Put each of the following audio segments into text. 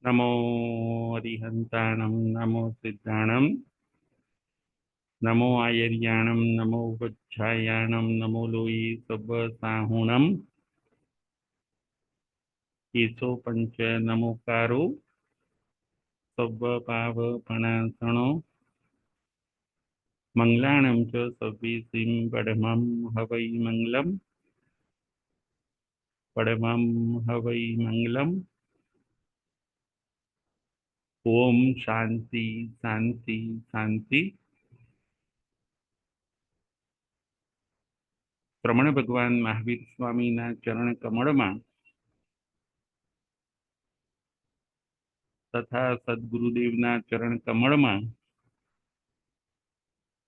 नमो अरिहंताणं नमो सिद्धाणं नमो आयर्याणं नमो वज्झायाणं नमो लोई सब्बसाहुणं ईशो पंच नमोकारो सब्बपावपणासनो मंगलाणं च सव्वीसिं पडमं हवै मंगलम् पडमं हवै मंगलम् ओम शांति शांति शांति। રમણ ભગવાન મહાવીર સ્વામીના ચરણ કમળમાં તથા સદગુરુદેવના ચરણ કમળમાં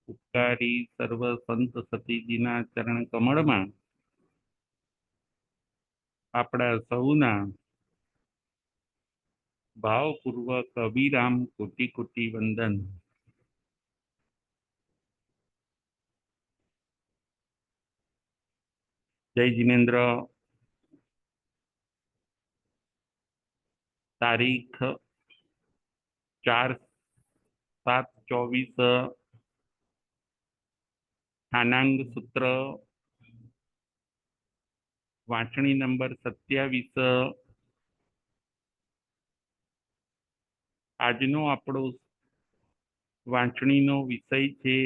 ઉપકારી સર્વ સંત સતીજીના ચરણ કમળમાં આપણા સૌના ભાવપૂર્વક અવિરામ કોટી કોટી વંદન। જય જીનેન્દ્ર। તારીખ 4/7/24 સ્થાનાંગ સૂત્ર વાંચણી નંબર 27। આજનો આપણો વાંચણીનો વિષય છે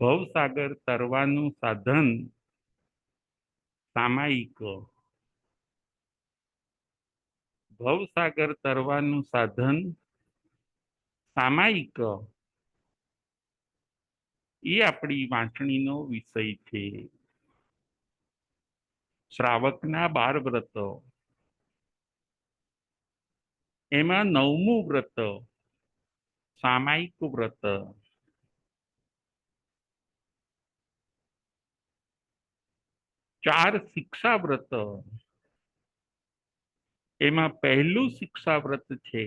ભવસાગર તરવાનું સાધન સામાયિક। ભવસાગર તરવાનું સાધન સામાયિક એ આપણી વાંચણીનો વિષય છે। શ્રાવકના 12 વ્રત, એમાં 9મું વ્રત સામાયિક વ્રત। 4 શિક્ષા વ્રત, એમાં પહેલું શિક્ષા વ્રત છે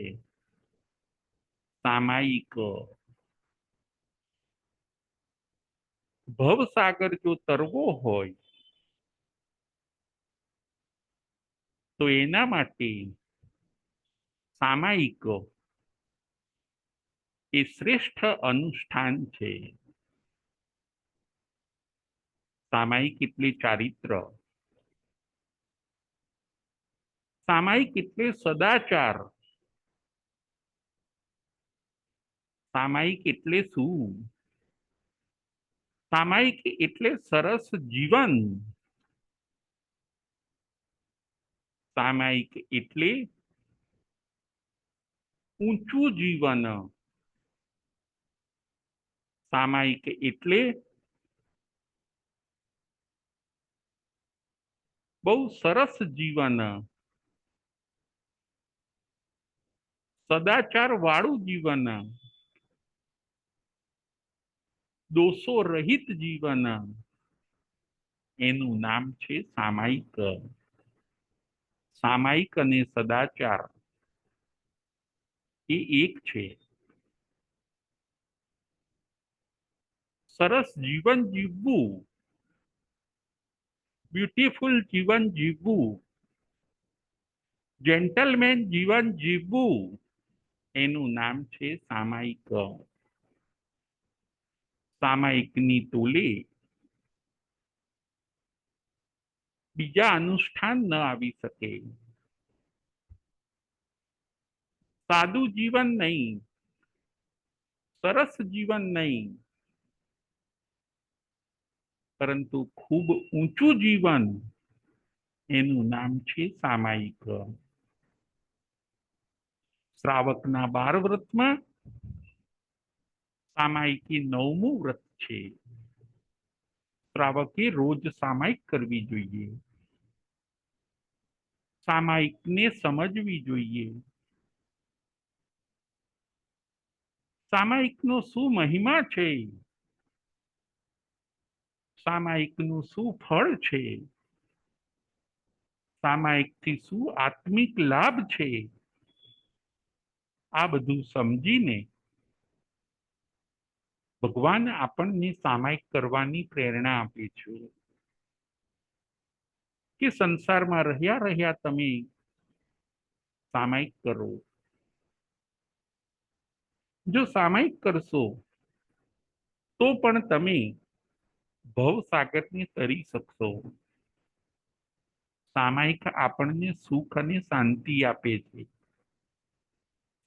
સામાયિક। ભવસાગર જો તરવો હોય તો એના માટે સામાયિક એ શ્રેષ્ઠ અનુષ્ઠાન છે। સામાયિક એટલે ચારિત્ર, સામાયિક એટલે સદાચાર। સામાયિક એટલે શું? સામાયિક એટલે સરસ જીવન। સામાયિક એટલે ઊંચું જીવન। સામાયિક એટલે બહુ સરસ જીવન, સદાચાર વાળું જીવન, દોષો રહિત જીવન, એનું નામ છે સામાયિક। સામાયિક અને સદાચાર એ એક છે। સરસ જીવન જીવવું, બ્યુટીફુલ જીવન જીવવું, જેન્ટલમેન જીવન જીવવું, એનું નામ છે સામાયિક। સામાયિકની તોલે બીજા અનુષ્ઠાન ન આવી શકે। સાદું જીવન નહીં, સરસ જીવન નહીં, પરંતુ ખૂબ ઊંચું જીવન, એનું નામ છે સામાયિક। શ્રાવકના 12 વ્રતમાં સામાયિકી 9મું વ્રત છે। શ્રાવકે રોજ સામાયિક કરવી જોઈએ, સામાયિકને સમજવી જોઈએ। સામાયિકનો શું મહિમા છે, સામાયિકનું શું ફળ છે, સામાયિકથી શું આત્મિક લાભ છે, આ બધું સમજીને ભગવાન આપણને સામાયિક કરવાની પ્રેરણા આપે છે। કે સંસારમાં રહ્યા રહ્યા તમે સામાયિક કરો. જો સામાયિક કરશો તો પણ તમે ભવસાગરને તરી શકશો. સામાયિક આપણને સુખ અને શાંતિ આપે છે.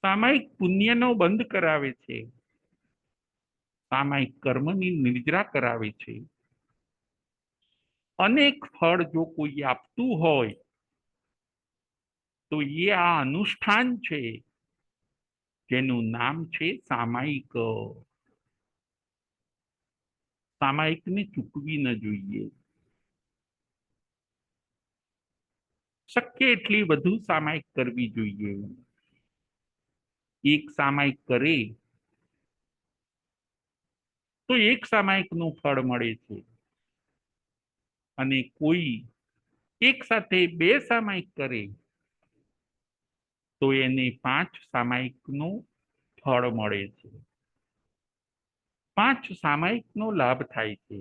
સામાયિક પુણ્યનો બંધ કરાવે છે. સામાયિક કર્મની નિદ્રા કરાવે છે. અનેક ફળ જો કોઈ આપતું હોય તો એ આ અનુષ્ઠાન છે જેનું નામ છે સામાયિક. સામાયિકને ચૂકવી ન જોઈએ. શક્ય એટલી વધુ સામાયિક કરવી જોઈએ. એક સામાયિક કરે તો એક સામાયિકનું ફળ મળે છે અને કોઈ એક સાથે બે સામાયિક કરે તો એને 5 સામાયિકનું ફળ મળે છે. 5 સામાયિકનો લાભ થાય છે.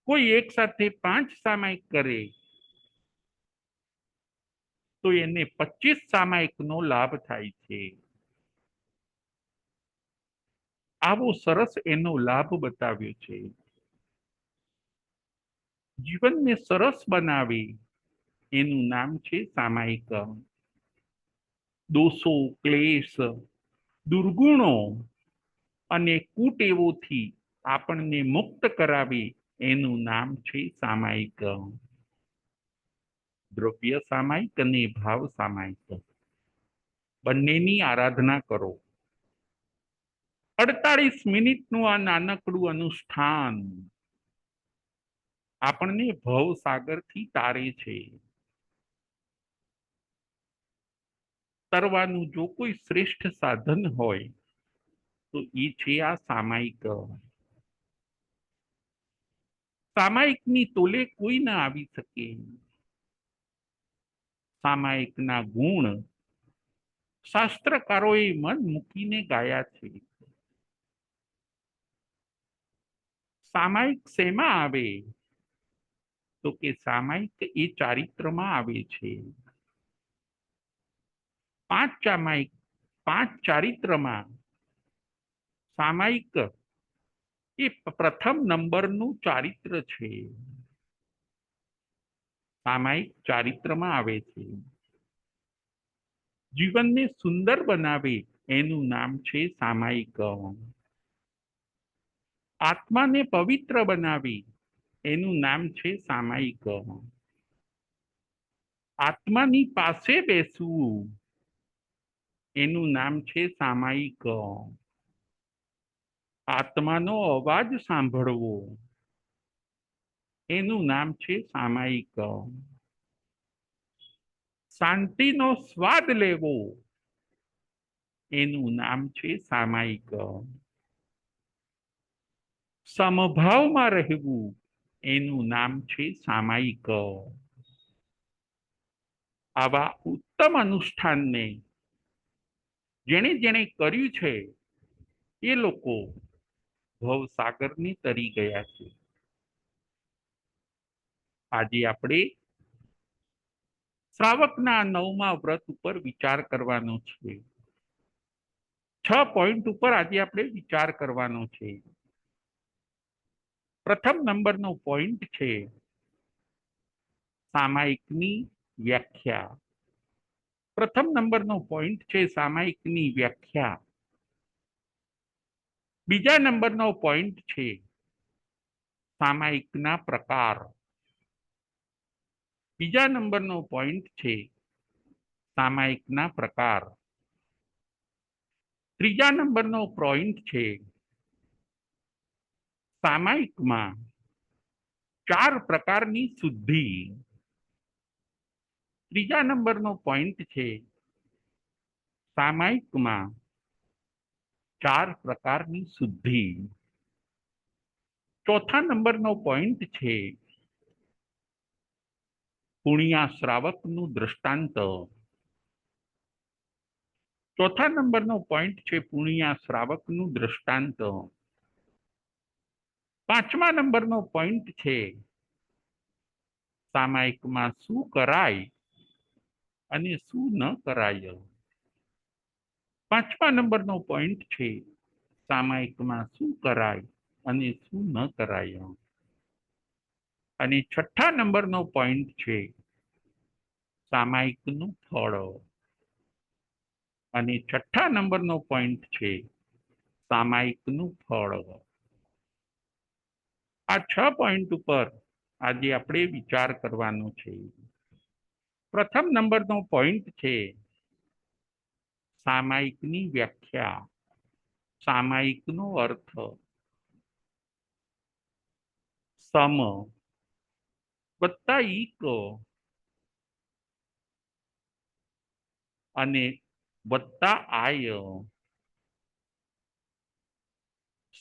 કોઈ એક સાથે 5 સામાયિક કરે તો એને 25 સામાયિકનો લાભ થાય છે. આવો સરસ એનો લાભ બતાવ્યો છે. જીવનને સરસ બનાવે એનું નામ છે સામાયિક. દોષો, ક્લેશ, દુર્ગુણો અને કુટેવોથી આપણને મુક્ત કરાવે એનું નામ છે સામાયિક. દ્રવ્ય સામાયિક અને ભાવ સામાયિક બંનેની આરાધના કરો. 48 મિનિટનું આ નાનકડું અનુષ્ઠાન આપણને ભવસાગરથી તારે છે. તરવાનું જો કોઈ શ્રેષ્ઠ સાધન હોય તો એ છે આ સામાયિક. સામાયિકની તોલે કોઈ ના આવી શકે. સામાયિકના ગુણ શાસ્ત્રકારોએ મન મૂકીને ગાયા છે. સામાયિક શેમાં આવે તો કે સામાયિક એ ચારિત્રમાં આવે છે. 5 સામાયિક 5 ચારિત્રમાં સામાયિક એ પ્રથમ નંબરનું ચારિત્ર છે. સામાયિક ચારિત્રમાં આવે છે. જીવનને સુંદર બનાવે એનું નામ છે સામાયિક. આત્માને પવિત્ર બનાવે એનું નામ છે સામાયિક. આત્માની પાસે બેસવું એનું નામ છે સામાયિક. આત્માનો અવાજ સાંભળવો એનું નામ છે સામાયિક. શાંતિનો સ્વાદ લેવો એનું નામ છે સામાયિક. સમભાવમાં રહેવું એનું નામ છે સામાયિક. આવા ઉત્તમ અનુષ્ઠાનને જેણે જેણે કર્યું છે એ લોકો ભવસાગરની તરી ગયા છે. આજે આપણે શ્રાવકના 9મા વ્રત ઉપર વિચાર કરવાનો છે. 6 પોઈન્ટ ઉપર આજે આપણે વિચાર કરવાનો છે. પ્રથમ નંબરનો પોઈન્ટ છે સામાયિકની વ્યાખ્યા. પ્રથમ નંબરનો પોઈન્ટ છે સામાયિકની વ્યાખ્યા. બીજા નંબરનો પોઈન્ટ છે સામાયિકના પ્રકાર. બીજા નંબરનો પોઈન્ટ છે સામાયિકના પ્રકાર. ત્રીજા નંબરનો પોઈન્ટ છે સામાયિકમાં 4 પ્રકારની શુદ્ધિ. ત્રીજા નંબરનો પોઈન્ટ છે સામાયિકમાં 4 પ્રકારની શુદ્ધિ. ચોથા નંબરનો પોઈન્ટ છે પુણ્યા શ્રાવકનું દ્રષ્ટાંત. ચોથા નંબરનો પોઈન્ટ છે પુણ્યા શ્રાવકનું દ્રષ્ટાંત. પાંચમા નંબરનો પોઈન્ટ છે સામાયિકમાં શું કરાય અને શું ન કરાય. 5મા નંબરનો પોઈન્ટ છે સામાયિકમાં શું કરાય અને શું ન કરાય. અને 6ઠ્ઠા નંબરનો પોઈન્ટ છે સામાયિકનું ફળ. અને 6ઠ્ઠા નંબરનો પોઈન્ટ છે સામાયિકનું ફળ. આ 6 પોઈન્ટ ઉપર આજે આપણે વિચાર કરવાનો છે. પ્રથમ નંબરનો પોઈન્ટ છે સામાયિકની વ્યાખ્યા, સામાયિકનો અર્થ. સમ વત્તા ઈક અને વત્તા આય.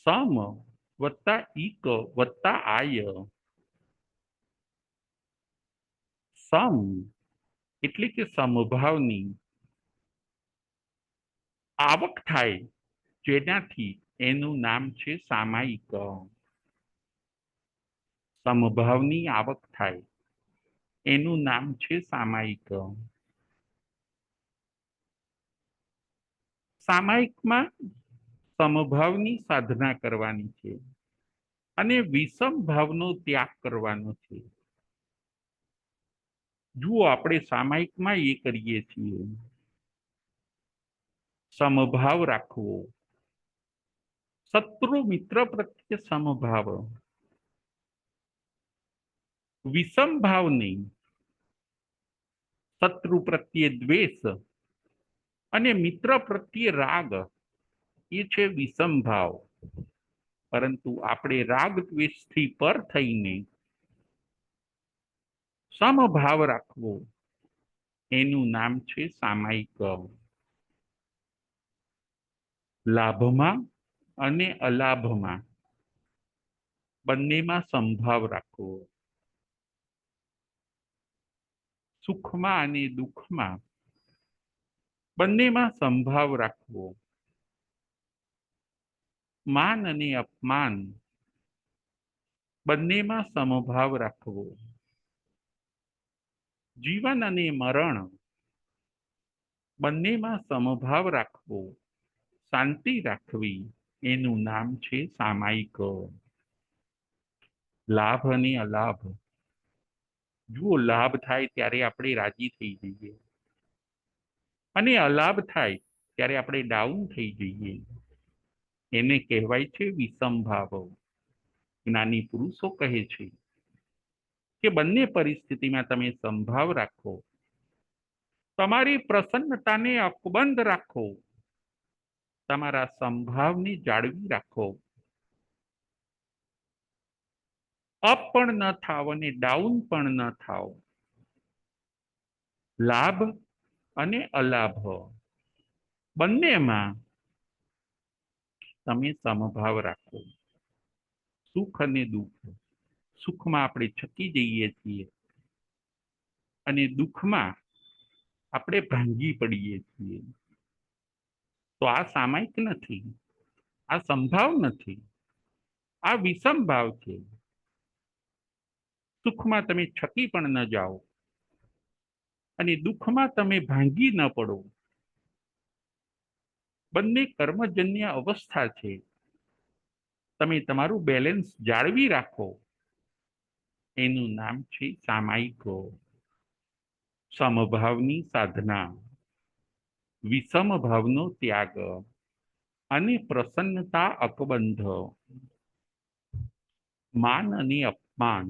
સમ વત્તા ઈક વત્તા આય. સમ એટલે કે સમભાવની આવક થાય જેનાથી એનું નામ છે સામાયિક. સમભાવની આવક થાય એનું નામ છે સામાયિક. સામાયિકમાં સમભાવની સાધના કરવાની છે અને વિષમ ભાવનો ત્યાગ કરવાનો છે. જુઓ, આપણે સામાયિકમાં એ કરીએ છીએ સમભાવ રાખવો, શત્રુ મિત્ર પ્રત્યે સમભાવ, વિષમ ભાવ નહીં. શત્રુ પ્રત્યે દ્વેષ અને મિત્ર પ્રત્યે રાગ એ છે વિષમ ભાવ. પરંતુ આપણે રાગ દ્વેષથી પર થઈને સમભાવ રાખવો એનું નામ છે સામાયિક. લાભમાં અને અલાભમાં બંનેમાં સમભાવ રાખવો. સુખમાં અને દુઃખમાં બંનેમાં સમભાવ રાખવો. માન અને અપમાન બંનેમાં સમભાવ રાખવો. જીવન અને મરણ બંનેમાં સમભાવ રાખવો, શાંતિ રાખવી એનું નામ છે સામાયિક. લાભ અને અલાભ. જુઓ, લાભ થાય ત્યારે આપણે રાજી થઈ જઈએ અને અલાભ થાય ત્યારે આપણે ડાઉન થઈ જઈએ. એને કહેવાય છે વિષમ ભાવ. જ્ઞાની પુરુષો કહે છે કે બંને પરિસ્થિતિમાં તમે સંભાવ રાખો, તમારી પ્રસન્નતાને અકબંધ રાખો, તમારા સંભાવને જાળવી રાખો. અપ પણ ન થાવ અને ડાઉન પણ ન થાવ. લાભ અને અલાભ બંનેમાં તમે સમભાવ રાખો. સુખ અને દુઃખ. સુખમાં આપણે છકી જઈએ છીએ અને દુઃખમાં આપણે ભાંગી પડીએ છીએ. તો આ સામાયિક નથી, આ સંભાવ નથી, આ વિષમ ભાવ છે. સુખમાં તમે છકી પણ ન જાઓ અને દુઃખમાં તમે ભાંગી ન પડો. બંને કર્મજન્ય અવસ્થા છે. તમે તમારું બેલેન્સ જાળવી રાખો એનું નામ છે સામાયિક. સમભાવની સાધના, વિષમ ભાવનો ત્યાગ અને પ્રસન્નતા અકબંધ. માન અને અપમાન.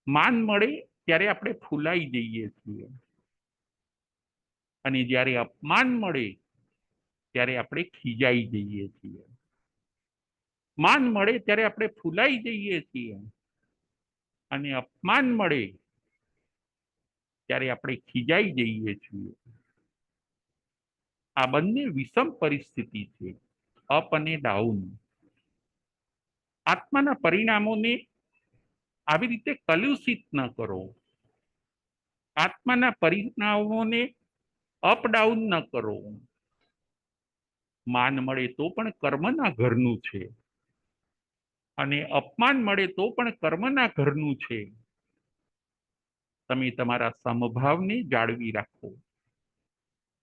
માન મળે ત્યારે આપણે ફૂલાઈ જઈએ છીએ અને જ્યારે અપમાન મળે ત્યારે આપણે ખીજાઈ જઈએ છીએ. માન મળે ત્યારે આપણે ફૂલાઈ જઈએ છીએ અને અપમાન મળે ત્યારે આપણે ખીજાઈ જઈએ છીએ. આ બંને વિષમ પરિસ્થિતિ છે, અપ અને ડાઉન. આત્માના પરિણામોને આવી રીતે કલુષિત ન કરો. આત્માના પરિણામોને અપડાઉન ન કરો. માન મળે તો પણ કર્મના ઘરનું છે. અને અપમાન મળે તો પણ કર્મના ઘરનું છે. તમે તમારા સમભાવને જાળવી રાખો,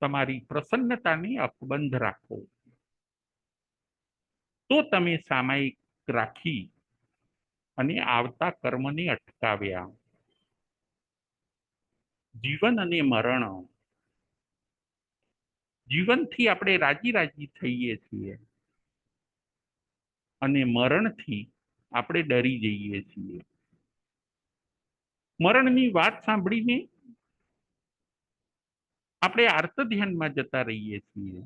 તમારી પ્રસન્નતાને અકબંધ રાખો, તો તમે સામાયિક રાખી અને આવતા કર્મને અટકાવ્યા. જીવન અને મરણ, જીવનથી આપણે રાજી રાજી થઈએ છીએ અને મરણથી આપણે ડરી જઈએ છીએ. મરણની વાત સાંભળીને આપણે આર્ત ધ્યાનમાં જતા રહીએ છીએ.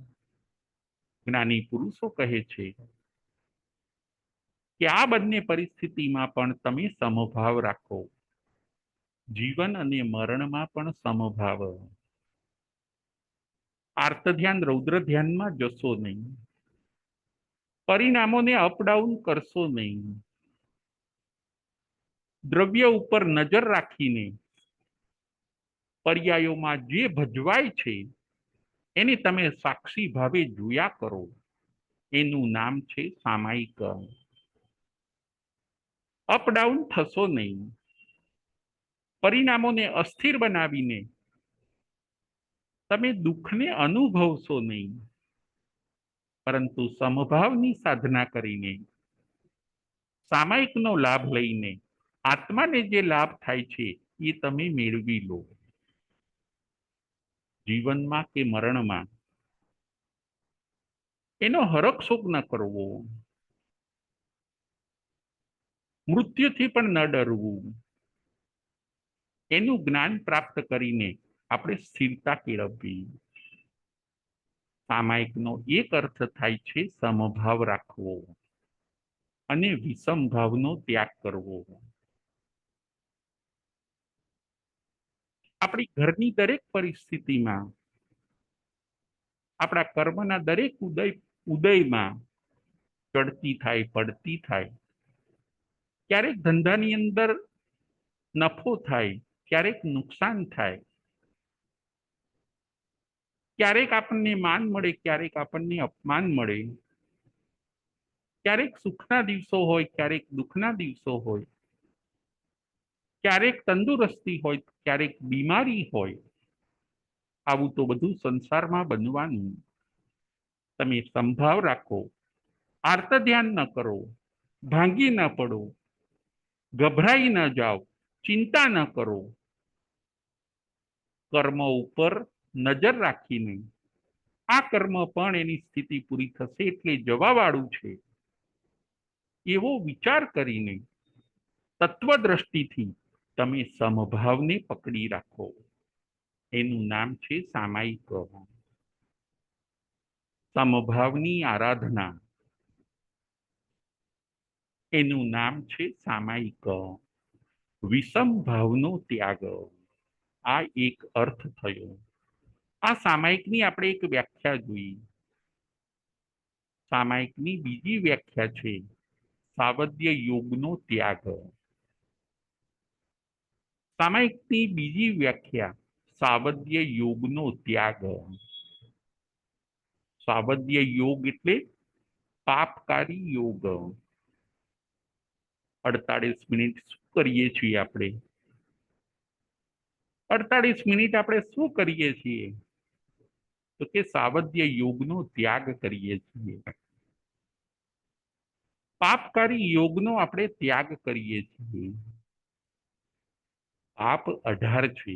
જ્ઞાની પુરુષો કહે છે કે આ બંને પરિસ્થિતિમાં પણ તમે સમભાવ રાખો, જીવન અને મરણમાં પણ સમભાવ. આર્ત ધ્યાન રૌદ્ર ધ્યાનમાં જશો નહીં, પરિણામોને અપડાઉન કરશો નહીં. દ્રવ્ય ઉપર નજર રાખીને પર્યાયોમાં જે ભજવાય છે એને તમે સાક્ષી ભાવે જોયા કરો. એનું નામ છે સામાયિક. અપડાઉન થશો નહીં, પરિણામોને અસ્થિર બનાવીને તમે દુઃખને અનુભવશો નહીં, પરંતુ સમભાવની સાધના કરીને, સામાયિકનો લાભ લઈને આત્માને જે લાભ થાય છે એ તમે મેળવી લો. જીવનમાં કે મરણમાં એનો હરખશોક ન કરવો, મૃત્યુથી પણ ન ડરવું. એનું જ્ઞાન પ્રાપ્ત કરીને આપણે સ્થિરતા કેળવવી. સામાયિકનો એક અર્થ થાય છે સમભાવ રાખવો અને વિષમભાવનો ત્યાગ કરવો. આપણી ઘરની દરેક પરિસ્થિતિમાં, આપણા કર્મના દરેક ઉદયમાં ચડતી થાય, પડતી થાય. ક્યારેક ધંધાની અંદર નફો થાય, ક્યારેક નુકસાન થાય, ક્યારેક આપણને માન મળે, ક્યારેક આપણને અપમાન મળે, ક્યારેક સુખના દિવસો હોય, ક્યારેક દુઃખના દિવસો હોય, ક્યારેક તંદુરસ્તી હોય, ક્યારેક બીમારી હોય. આવું તો બધું સંસારમાં બનવાનું. તમે સંભાવ રાખો, આર્ત ધ્યાન ન કરો, ભાંગી ન પડો, ગભરાઈ ન જાઓ, ચિંતા ન કરો. કર્મ ઉપર નજર રાખીને આ કર્મ પણ એની સ્થિતિ પૂરી થશે એટલે જવાવાળું છે એવો વિચાર કરીને તત્વદ્રષ્ટિથી તમે સમભાવને પકડી રાખો. એનું નામ છે સામાયિક. સમભાવની આરાધના, એનું નામ છે સામાયિક. વિષમ ભાવનો ત્યાગ, આ એક અર્થ થયો. આ સામાયિકની આપણે એક વ્યાખ્યા જોઈ. સામાયિકની બીજી વ્યાખ્યા છે સાવધ્ય યોગનો ત્યાગ. સામાયિકની બીજી વ્યાખ્યા સાવધ્ય યોગનો ત્યાગ. સાવધ્ય યોગ એટલે પાપકારી યોગ. 48 મિનિટ શું કરીએ છીએ આપણે? 48 મિનિટ આપણે શું કરીએ છીએ? તો કે સાવધ્ય યોગનો ત્યાગ કરીએ છીએ. પાપકારી યોગનો આપણે ત્યાગ કરીએ છીએ. પાપ 18 છે.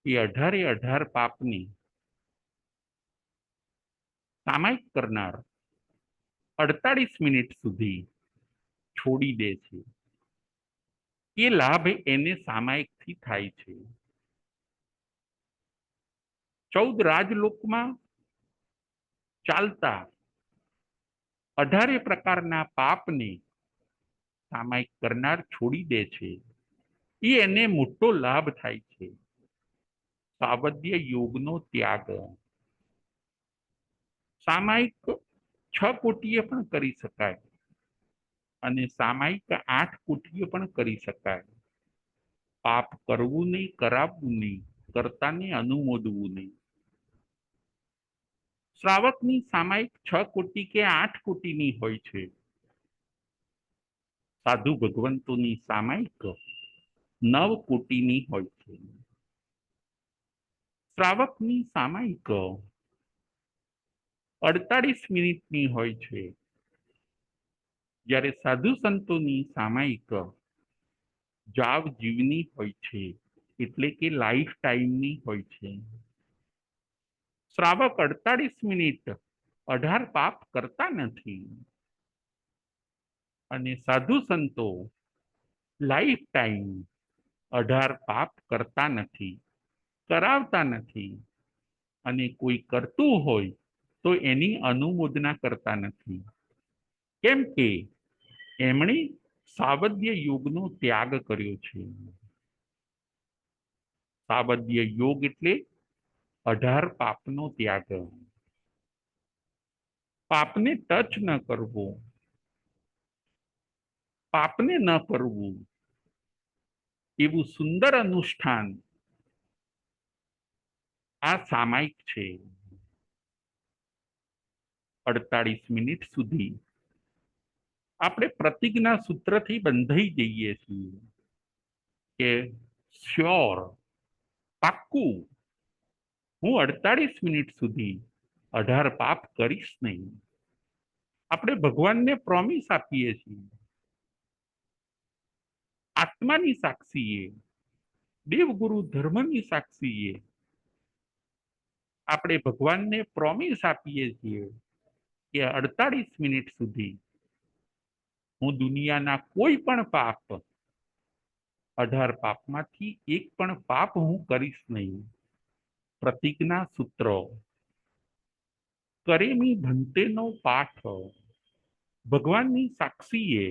એ 18 પાપની સામાયિક કરનાર 48 મિનિટ સુધી છોડી દે છે. એ લાભ એને સામાયિકથી થાય છે. 14 રાજલોકમાં ચાલતા 18 પ્રકારના પાપને સામાયિક કરનાર છોડી દે છે. એ એને મોટો લાભ થાય છે. સાવધ્ય યોગનો ત્યાગ. સામાયિક 6 કોટીએ પણ કરી શકાય અને સામાયિક 8 કોટીએ પણ કરી શકાય. પાપ કરવું નહીં, કરાવવું નહીં, કરતાને અનુમોદવું નહીં. શ્રાવકની સામાયિક 6 કોટી કે 8 કોટીની હોય છે. સાધુ ભગવંતોની સામાયિક 9 કોટીની હોય છે. શ્રાવકની સામાયિક 48 મિનિટની હોય છે. જ્યારે સાધુ સંતોની સામાયિક જાવ જીવની હોય છે, એટલે કે લાઈફ ટાઈમની હોય છે. શ્રાવક 48 મિનિટ 18 પાપ કરતા નથી અને સાધુ સંતો લાઈફ ટાઈમ 18 પાપ કરતા નથી, કરાવતા નથી, અને કોઈ કરતું હોય તો એની અનુમોદના કરતા નથી. કેમ કે એમણે સાવધ્ય યોગનો ત્યાગ કર્યો છે. સાવધ્ય યોગ એટલે 18 પાપનો ત્યાગ. પાપને ટચ ન કરવો, પાપને ન કરવું, એવું સુંદર અનુષ્ઠાન આ સામાયિક છે. 48 મિનિટ સુધી આપણે પ્રતિજ્ઞા સૂત્રથી બંધાઈ જઈએ છીએ કે શ્યોર, પાક્કું, હું 48 મિનિટ સુધી 18 પાપ કરીશ નહીં. આપણે ભગવાનને પ્રોમિસ આપીએ છીએ. આત્માની સાક્ષીએ, દેવગુરુ ધર્મની સાક્ષીએ આપણે ભગવાનને પ્રોમિસ આપીએ છીએ કે 48 મિનિટ સુધી હું દુનિયાના કોઈ પણ પાપ, 18 પાપમાંથી એક પણ પાપ હું કરીશ નહીં. પ્રતિજ્ઞા સૂત્ર કરેમી ભંતેનો પાઠ ભગવાનની સાક્ષીએ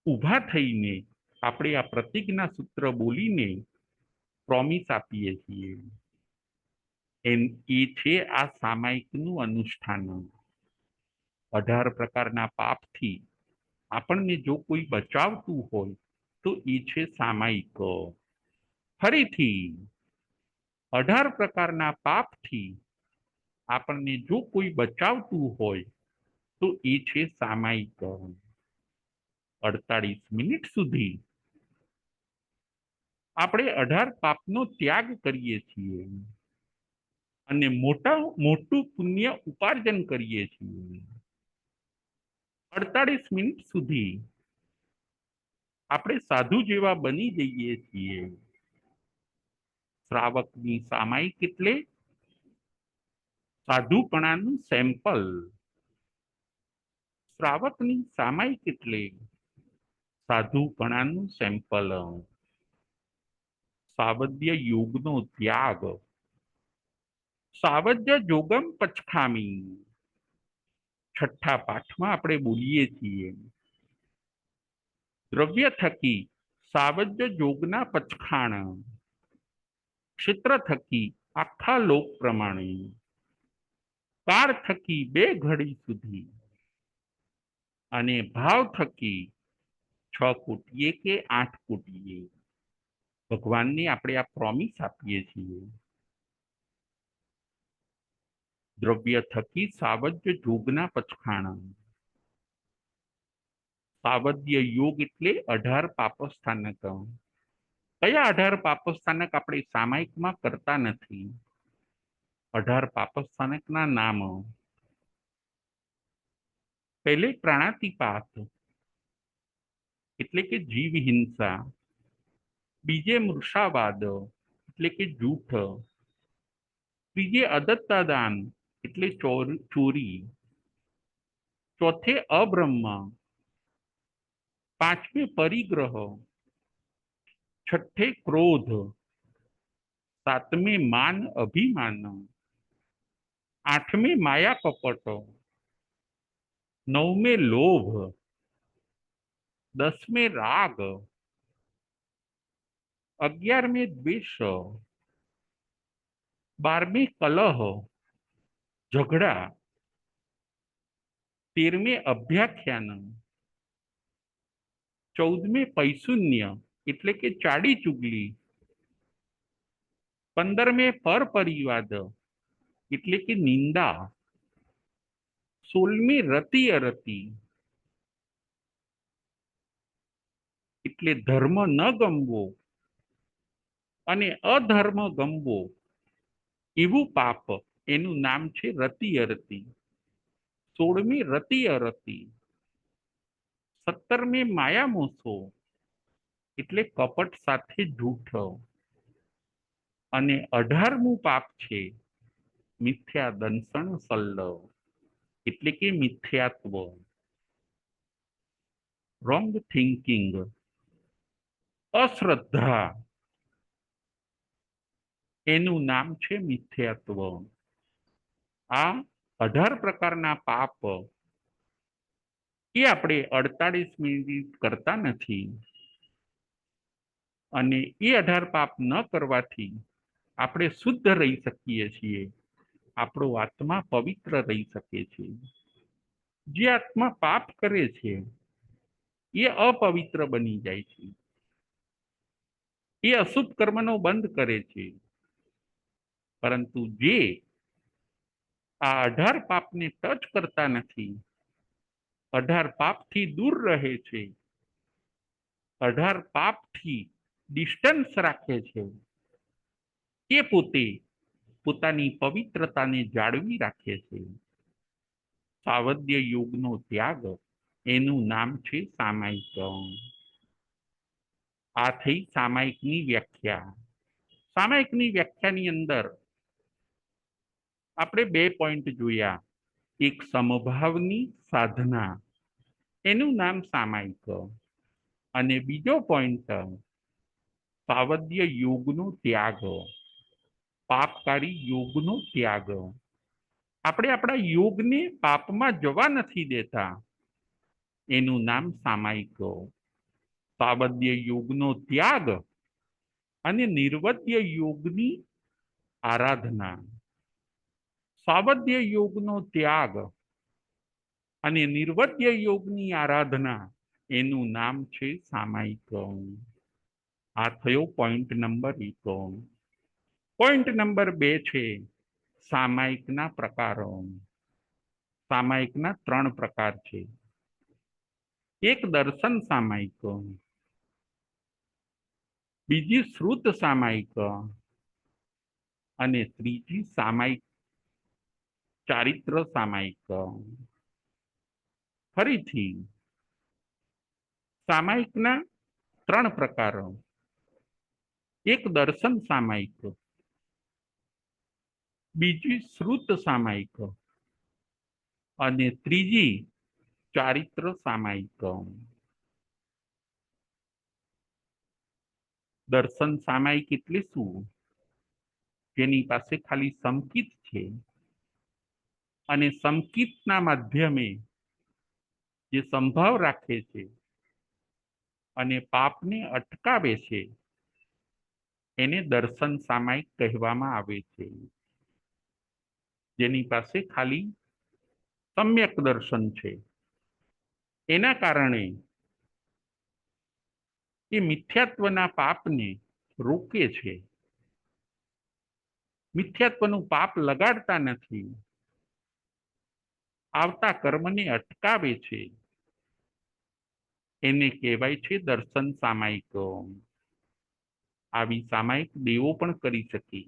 ઊભા થઈને આપણે આ પ્રતિજ્ઞા સૂત્ર બોલીને પ્રોમિસ આપીએ છીએ. એ છે આ સામાયિકનું અનુષ્ઠાન. 18 પ્રકારના પાપથી આપણને જો કોઈ બચાવતું હોય તો એ છે સામાયિક. ફરીથી 18 પ્રકારના પાપથી આપણને જો કોઈ બચાવતું હોય તો એ છે સામાયિક. 48 મિનિટ સુધી આપણે 18 પાપનો ત્યાગ કરીએ છીએ અને મોટું પુણ્ય ઉપાર્જન કરીએ છીએ. 48 મિનિટ સુધી આપણે સાધુ જેવા બની જઈએ છીએ. શ્રાવકની સામાયિક એટલે સાધુપણાનું સેમ્પલ. શ્રાવકની સામાયિક એટલે સાધુપણાનું સેમ્પલ. સાવધ્ય યોગનો ત્યાગ. સાવધ્ય જોગમ પચખામી 6ઠ્ઠા પાઠમાં આપણે બોલીએ છીએ. દ્રવ્ય થકી સાવધ્ય જોગના પચખાણ, ક્ષેત્ર થકી આખા લોક પ્રમાણે, કાળ થકી 2 ઘડી સુધી અને ભાવ થકી 6 કોટીએ કે 8 કોટીએ ભગવાનને આપણે આ પ્રોમિસ આપીએ છીએ. દ્રવ્ય થકી સાવધ્ય જોગના પચખાણ. સાવધ્ય યોગ એટલે 18 પાપસ્થાનક. કયા 18 પાપસ્થાનક આપણે સામાયિકમાં કરતા નથી? 18 પાપસ્થાનકના નામ. પહેલે પ્રાણાતિપાત એટલે કે જીવ હિંસા, બીજે મૃષાવાદ એટલે કે જૂઠ, ત્રીજે અદત્તાદાન એટલે ચોરી, ચોથે અબ્રહ્મ, પાંચમે પરિગ્રહ, છઠ્ઠે ક્રોધ, સાતમે માન અભિમાન, આઠમે માયા કપટ, નવમે લોભ, 10મે રાગ, 11મે દ્વેષ, 12મે કલહ, ઝઘડા, 13મે અભ્યાખ્યાન, 14મે પૈશુન્ય એટલે કે ચાડી ચુગલી, 15મે પરપરિવાદ એટલે કે નિંદા, 16મી રતિ અરતિ, એટલે ધર્મ ન ગમવો અને અધર્મ ગમવો એવું પાપ, એનું નામ છે રતિ અરતિ. 16મી રતિ અરતિ. 17મી માયા મોસો એટલે કપટ સાથે જૂઠ. અને 18મું પાપ છે મિથ્યા દંસણ સલ્લવ એટલે કે મિથ્યાત્વ, રોંગ થિંકિંગ, અશ્રદ્ધા, એનું નામ છે મિથ્યાત્વ. આ 18 પ્રકારના પાપ એ આપણે 48 મિનિટ કરતા નથી, અને એ 18 પાપ ન કરવાથી આપણે શુદ્ધ રહી શકીએ છીએ, આપણો આત્મા પવિત્ર રહી શકે છે. જે આત્મા પાપ કરે છે એ અપવિત્ર બની જાય છે, એ અશુભ કર્મનો બંધ કરે છે. પરંતુ જે આ 18 પાપને ટચ કરતા નથી, 18 પાપથી દૂર રહે છે, 18 પાપથી ડિસ્ટન્સ રાખે છે, એ પોતે પોતાની પવિત્રતાને જાળવી રાખે છે. સાવધ્ય યોગનો ત્યાગ, એનું નામ છે સામાયિક. આ થઈ સામાયિકની વ્યાખ્યા. સામાયિકની વ્યાખ્યાની અંદર આપણે 2 પોઈન્ટ જોયા. એક સમભાવની સાધના, એનું નામ સામાયિક, અને બીજો પોઈન્ટ સાવધ્ય યોગનો ત્યાગ, પાપકારી યોગનો ત્યાગ. આપણે આપણા યોગને પાપમાં જવા નથી દેતા, એનું નામ સામાયિક. સાવધ્ય યોગનો ત્યાગ અને નિર્વધ્ય યોગની આરાધના. સાવધ્ય યોગનો ત્યાગ અને નિર્વધ્ય યોગની આરાધના, એનું નામ છે સામાયિક. આ થયો પોઈન્ટ નંબર 1. પોઈન્ટ નંબર 2 છે સામાયિકના પ્રકારો. સામાયિકના 3 પ્રકાર છે. એક દર્શન સામાયિક, બીજી શ્રુત સામાયિક, અને ત્રીજી સામાયિક ચારિત્ર સામાયિક. ફરીથી સામાયિકના 3 પ્રકારો. એક દર્શન સામાયિક, બીજી શ્રુત સામાયિક, અને ત્રીજી ચારિત્ર સામાયિક. દર્શન સામાયિક એટલે શું? જેની પાસે ખાલી સંકિત છે, અને સંકિતના માધ્યમે જે સંભાવ રાખે છે અને પાપને અટકાવે છે, એને દર્શન સામાયિક કહેવામાં આવે છે. જેની પાસે ખાલી સમ્યક દર્શન છે, એના કારણે એ મિથ્યાત્વના પાપને રોકે છે. મિથ્યાત્વનું પાપ લગાડતા નથી, આવતા કર્મને અટકાવે છે. એને કહેવાય છે દર્શન સામાયિક. આવી સામાયિક દેવો પણ કરી શકે.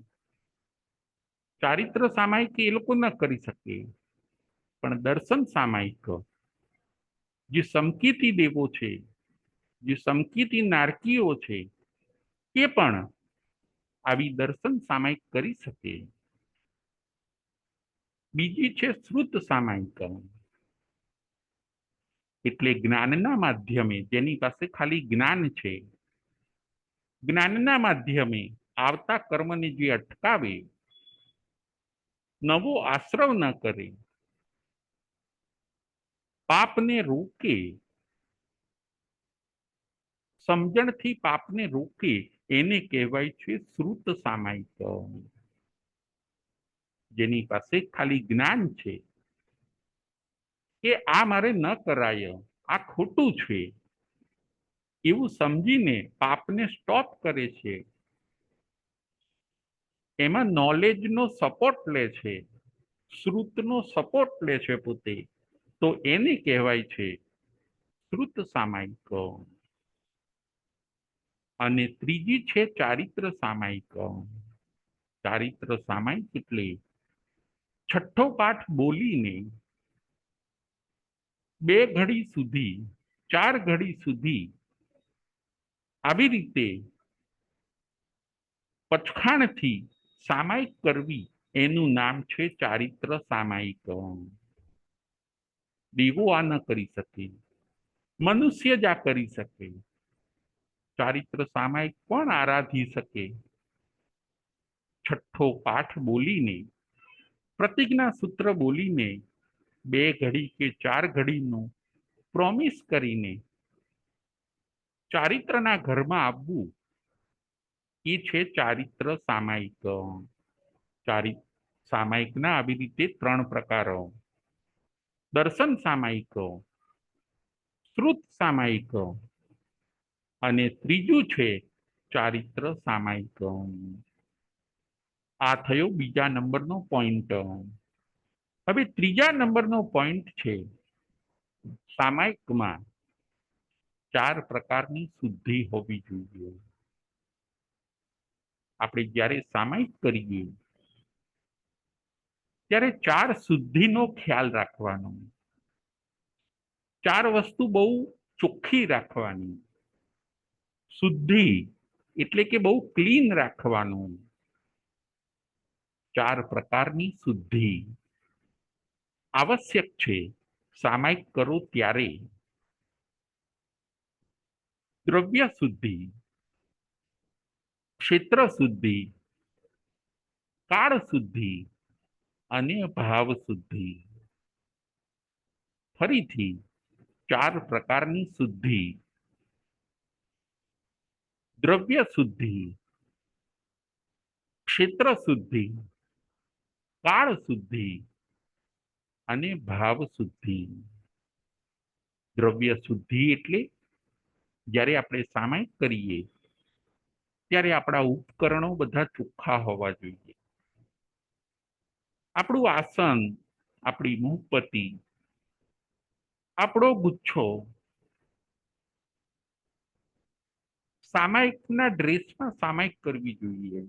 ચારિત્ર સામાયિક એ લોકો ન કરી શકે, પણ દર્શન સામાયિક જે સમકીતી દેવો છે, જે સમકીતી નારકીઓ છે, એ પણ આવી દર્શન સામાયિક કરી શકે. બીજી છે શ્રુત સામાયિક, એટલે જ્ઞાનના માધ્યમે, જેની પાસે ખાલી જ્ઞાન છે, જ્ઞાનના માધ્યમે આવતા કર્મને જે અટકાવે, નવો આશ્રવ ન કરે, પાપને રોકે, સમજણથી પાપને રોકે, એને કહેવાય છે શ્રુત સામાયિક. જેની પાસે ખાલી જ્ઞાન છે કે આ મારે ન કરાય, આ ખોટું છે, એવું સમજીને પાપને સ્ટોપ કરે છે. એમાં નોલેજનો સપોર્ટ લે છે, શ્રુતનો સપોર્ટ લે છે પોતે, તો એને કહેવાય છે શ્રુત સામાયિક. અને ત્રીજી છે ચારિત્ર સામાયિક. ચારિત્ર સામાયિક એટલે છઠ્ઠો પાઠ બોલીને 2 ઘડી સુધી, 4 ઘડી સુધી આવી રીતે પચખાણથી સામાયિક કરવી, એનું નામ છે ચારિત્ર સામાયિક. દેવો આ ન કરી શકે, મનુષ્ય જ આ કરી શકે. ચારિત્ર સામાયિક પણ આરાધી શકે. છઠ્ઠો પાઠ બોલીને, પ્રતિજ્ઞા સૂત્ર બોલીને 2 ઘડી કે 4 ઘડીનું પ્રોમિસ કરીને ચારિત્રના ઘરમાં આવવું, એ છે ચારિત્ર સામાયિક. સામાયિકના આવી રીતે 3 પ્રકારો: દર્શન સામાયિક, શ્રુત સામાયિક અને ત્રીજું છે ચારિત્ર સામાયિક. આ થયો બીજા નંબરનો પોઈન્ટ. હવે ત્રીજા નંબરનો પોઈન્ટ છે સામાયિકમાં 4 પ્રકારની શુદ્ધિ હોવી જોઈએ. આપણે જ્યારે સામાયિક કરીએ ત્યારે 4 શુદ્ધિનો ખ્યાલ રાખવાનો. 4 વસ્તુ બહુ ચોખ્ખી રાખવાની. શુદ્ધિ એટલે કે બહુ ક્લીન રાખવાનું. 4 પ્રકારની શુદ્ધિ આવશ્યક છે સામાયિક કરો ત્યારે. દ્રવ્ય શુદ્ધિ, ક્ષેત્ર શુદ્ધિ, કાળ શુદ્ધિ અને ભાવ શુદ્ધિ. ફરીથી 4 પ્રકારની શુદ્ધિ: દ્રવ્ય શુદ્ધિ, ક્ષેત્ર શુદ્ધિ, કાળ શુદ્ધિ અને ભાવ શુદ્ધિ. દ્રવ્ય શુદ્ધિ એટલે જ્યારે આપણે સામાયિક કરીએ ત્યારે આપણા ઉપકરણો બધા ચોખ્ખા હોવા જોઈએ. આપણું આસન, આપણી મુહપતિ, આપણો ગુચ્છો સામાયિકના ડ્રેસમાં સામાયિક કરવી જોઈએ.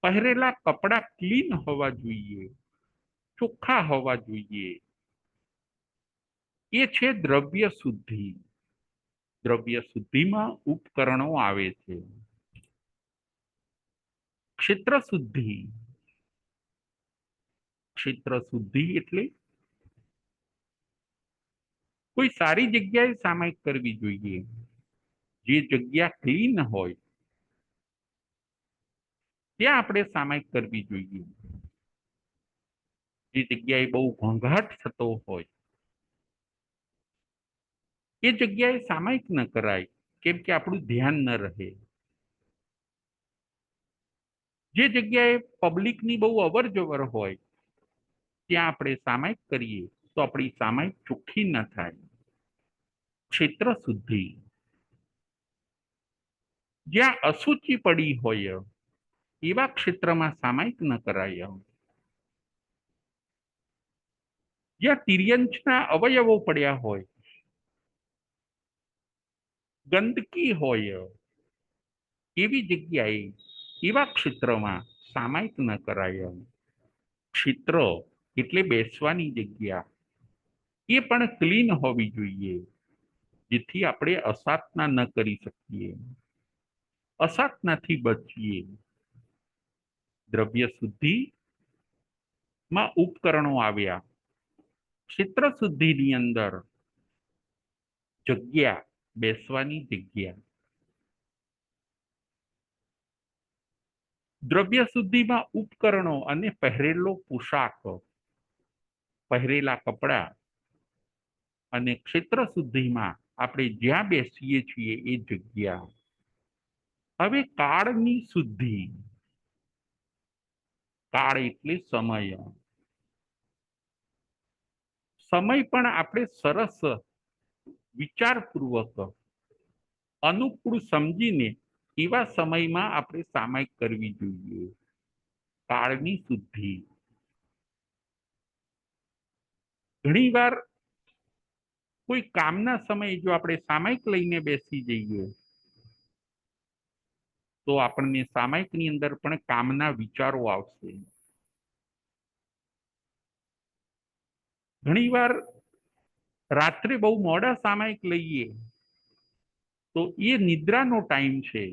પહેરેલા કપડા ક્લીન હોવા જોઈએ, ચોખ્ખા હોવા જોઈએ. એ છે દ્રવ્ય શુદ્ધિ. દ્રવ્ય શુદ્ધિમાં ઉપકરણો આવે છે. ક્ષેત્ર શુદ્ધિ, ક્ષેત્ર શુદ્ધિ એટલે કોઈ સારી જગ્યાએ સામાયિક કરવી જોઈએ. જે જગ્યા ક્લીન હોય ત્યાં આપણે સામાયિક કરવી જોઈએ. જે જગ્યાએ બહુ ઘોંઘાટ થતો હોય એ જગ્યાએ સામાયિક ન કરાય, કેમ કે આપણું ધ્યાન ન રહે. જે જગ્યાએ પબ્લિકની બહુ અવર જવર હોય ત્યાં આપણે સામાયિક કરીએ તો આપણી સામાયિક ચોખ્ખી ન થાય. ક્ષેત્ર શુદ્ધિ, જ્યાં અશુચિ પડી હોય એવા ક્ષેત્રમાં સામાયિક ન કરાય. જ્યાં તિર્યંચના અવયવો પડ્યા હોય, ગંદકી હોય, એવી જગ્યાએ, એવા ક્ષેત્રમાં સામાયિક ન કરાય. ક્ષેત્ર એટલે બેસવાની જગ્યા, એ પણ ક્લીન હોવી જોઈએ, જેથી આપણે અસાધના ન કરી શકીએ, અસાધનાથી બચીએ. દ્રવ્ય શુદ્ધિમાં ઉપકરણો આવ્યા. ક્ષેત્ર શુદ્ધિની અંદર જગ્યા, બેસવાની જગ્યા. દ્રવ્ય શુદ્ધિમાં ઉપકરણો અને પહેરેલો પોશાક, પહેરેલા કપડા. અને ક્ષેત્ર શુદ્ધિમાં આપણે જ્યાં બેસીએ છીએ એ જગ્યા. હવે કાળની શુદ્ધિ. કાળ એટલે સમય. સમય પણ આપણે સરસ વિચારપૂર્વક અનુકૂળ સમજીને એવા સમયમાં આપણે સામાયિક કરવી જોઈએ. કાળની શુદ્ધિ. ઘણીવાર કોઈ કામના સમયે જો આપણે સામાયિક લઈને બેસી જઈએ તો આપણને સામાયિકની અંદર પણ કામના વિચારો આવશે. ઘણીવાર રાત્રે બહુ મોડા સામાયિક લઈએ તો એ નિદ્રાનો ટાઈમ છે,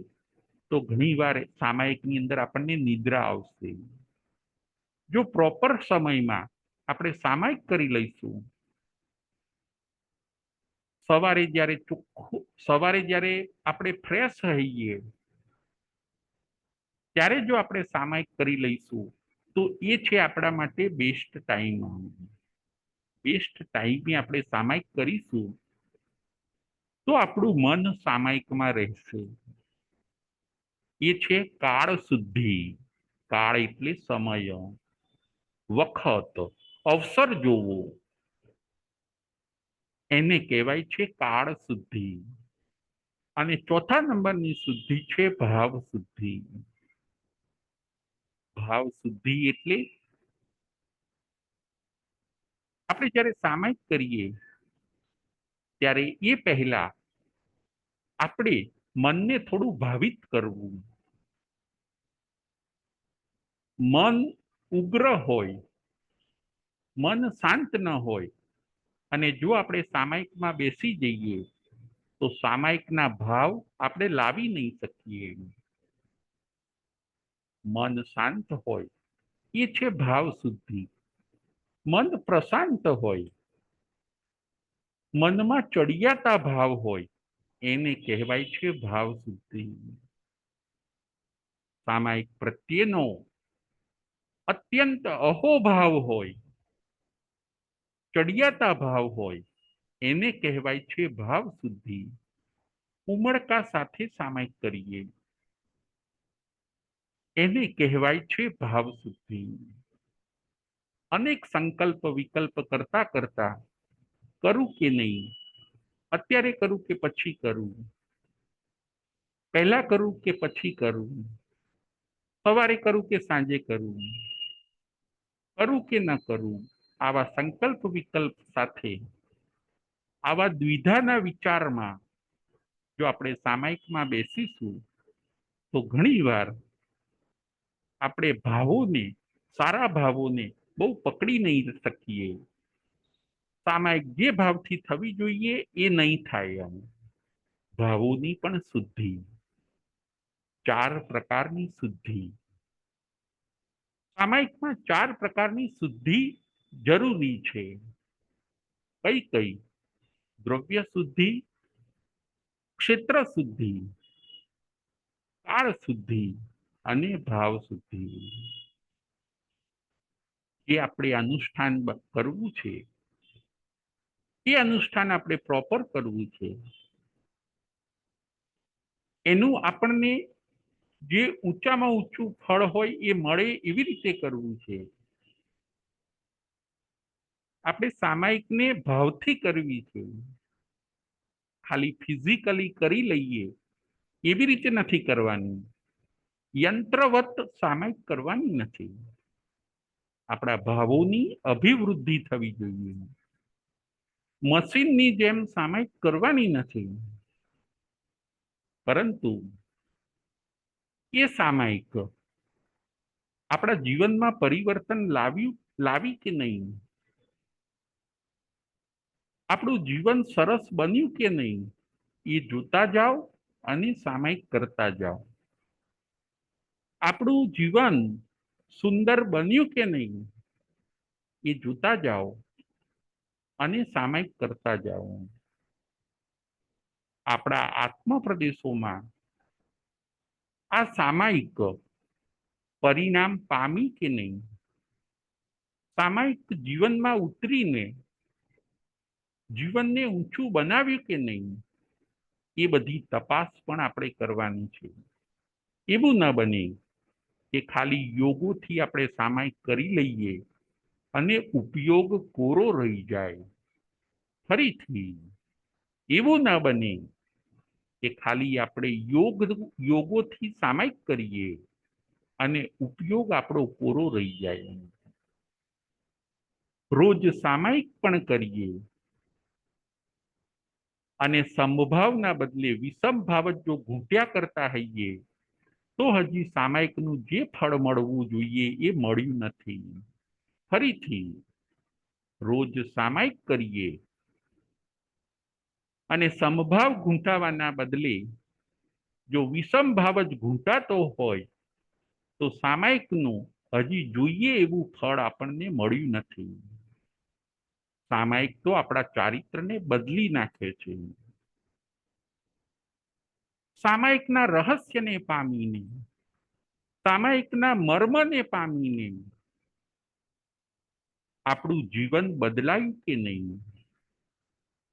તો ઘણીવાર સામાયિકની અંદર આપણને નિદ્રા આવશે. જો પ્રોપર સમયમાં આપણે સામાયિક કરી લઈશું, સવારે જ્યારે ચોખ્ખું, સવારે જ્યારે આપણે ફ્રેશ રહીએ ત્યારે જો આપણે સામાયિક કરી લઈશું તો એ છે આપણા માટે બેસ્ટ ટાઈમ. બેસ્ટ ટાઈમે આપણે સામાયિક કરીશું તો આપણું મન સામાયિકમાં રહેશે. એ છે કાળ શુદ્ધિ. કાળ એટલે સમય, વખત, અવસર જોવો, એને કહેવાય છે કાળ શુદ્ધિ. અને ચોથા નંબરની શુદ્ધિ છે ભાવ શુદ્ધિ. ભાવ શુદ્ધિ એટલે આપણે જ્યારે સામાયિક કરીએ ત્યારે એ પહેલા આપણે મનને થોડું ભાવિત કરવું. મન ઉગ્ર હોય, મન શાંત ન હોય અને જો આપણે સામાયિકમાં બેસી જઈએ તો સામાયિકના ભાવ આપણે લાવી નહીં શકીએ. મન શાંત હોય એ છે ભાવ શુદ્ધિ. મન પ્રશાંત હોય, મનમાં ચડિયાતા ભાવ હોય, એને કહેવાય છે ભાવ શુદ્ધિ. સામાયિક પ્રત્યેનો અત્યંત અહોભાવ હોય, ચડિયાતા ભાવ હોય, એને કહેવાય છે ભાવ શુદ્ધિ. ઉમળકા સાથે સામાયિક કરીએ એને કહેવાય છે ભાવ શુદ્ધિ. અનેક સંકલ્પ વિકલ્પ કરતા કરતા કરું કે નહીં, અત્યારે કરું કે પછી કરું, પહેલા કરું કે પછી કરું, સવારે કરું કે સાંજે કરું, કરું કે ન કરું, આવા સંકલ્પ વિકલ્પ સાથે આવા દ્વિધાના વિચારમાં જો આપણે સામાયિકમાં બેસીશું તો ઘણીવાર આપણે ભાવોને, સારા ભાવોને બહુ પકડી નહીં શકીએ. સામાયિક જે ભાવથી થવી જોઈએ એ નહીં થાય. ભાવોની પણ શુદ્ધિ, 4 પ્રકારની શુદ્ધિ. સામાયિકમાં 4 પ્રકારની શુદ્ધિ જરૂરી છે. કઈ કઈ? દ્રવ્ય શુદ્ધિ, ક્ષેત્ર શુદ્ધિ, કાળ શુદ્ધિ અને ભાવ શુદ્ધિ. જે આપણે અનુષ્ઠાન કરવું છે એ અનુષ્ઠાન આપણે પ્રોપર કરવું છે. એનું આપણને જે ઊંચામાં ઊંચું ફળ હોય એ મળે એવી રીતે કરવું છે. આપણે સામાયિકને ભાવથી કરવી છે. ખાલી ફિઝિકલી કરી લઈએ એવી રીતે નથી કરવાની. યંત્રવત સામાયિક કરવાની નથી. આપણા ભાવોની અભિવૃદ્ધિ થવી જોઈએ. મશીનની જેમ સામાયિક કરવાની નથી, પરંતુ એ સામાયિક આપણા જીવનમાં પરિવર્તન લાવી કે નહીં, આપણું જીવન સરસ બન્યું કે નહીં, એ જોતા જાઓ અને સામાયિક કરતા જાઓ. આપણું જીવન સુંદર બન્યું કે નહીં એ જોતા જાઓ અને સામાયિક કરતા જાઓ. આપણા આત્મ પ્રદેશોમાં આ સામાયિક પરિણામ પામી કે નહીં, સામાયિક જીવનમાં ઉતરીને જીવનને ઊંચું બનાવ્યું કે નહીં, એ બધી તપાસ પણ આપણે કરવાની છે. એવું ન બને કે ખાલી યોગોથી આપણે સામાયિક કરી લઈએ અને ઉપયોગ કોરો રહી જાય. ફરીથી એવું ન બને કે ખાલી આપણે યોગોથી સામાયિક કરીએ અને ઉપયોગ આપણો કોરો રહી જાય. રોજ સામાયિક પણ કરીએ અને સમભાવના બદલે વિષમ ભાવ જો ઘૂંટ્યા કરતા હોઈએ તો હજી સામાયિકનું જે ફળ મળવું જોઈએ એ મળ્યું નથી. ફરીથી રોજ સામાયિક કરીએ અને સમભાવ ઘૂંટાવાના બદલે જો વિષમ ભાવ જ ઘૂંટાતો હોય તો સામાયિકનું હજી જોઈએ એવું ફળ આપણને મળ્યું નથી. સામાયિક તો આપણા ચારિત્રને બદલી નાખે છે. સામાયિકના રહસ્યને પામીને, સામાયિકના મર્મને પામીને આપણું જીવન બદલાયું કે નહીં?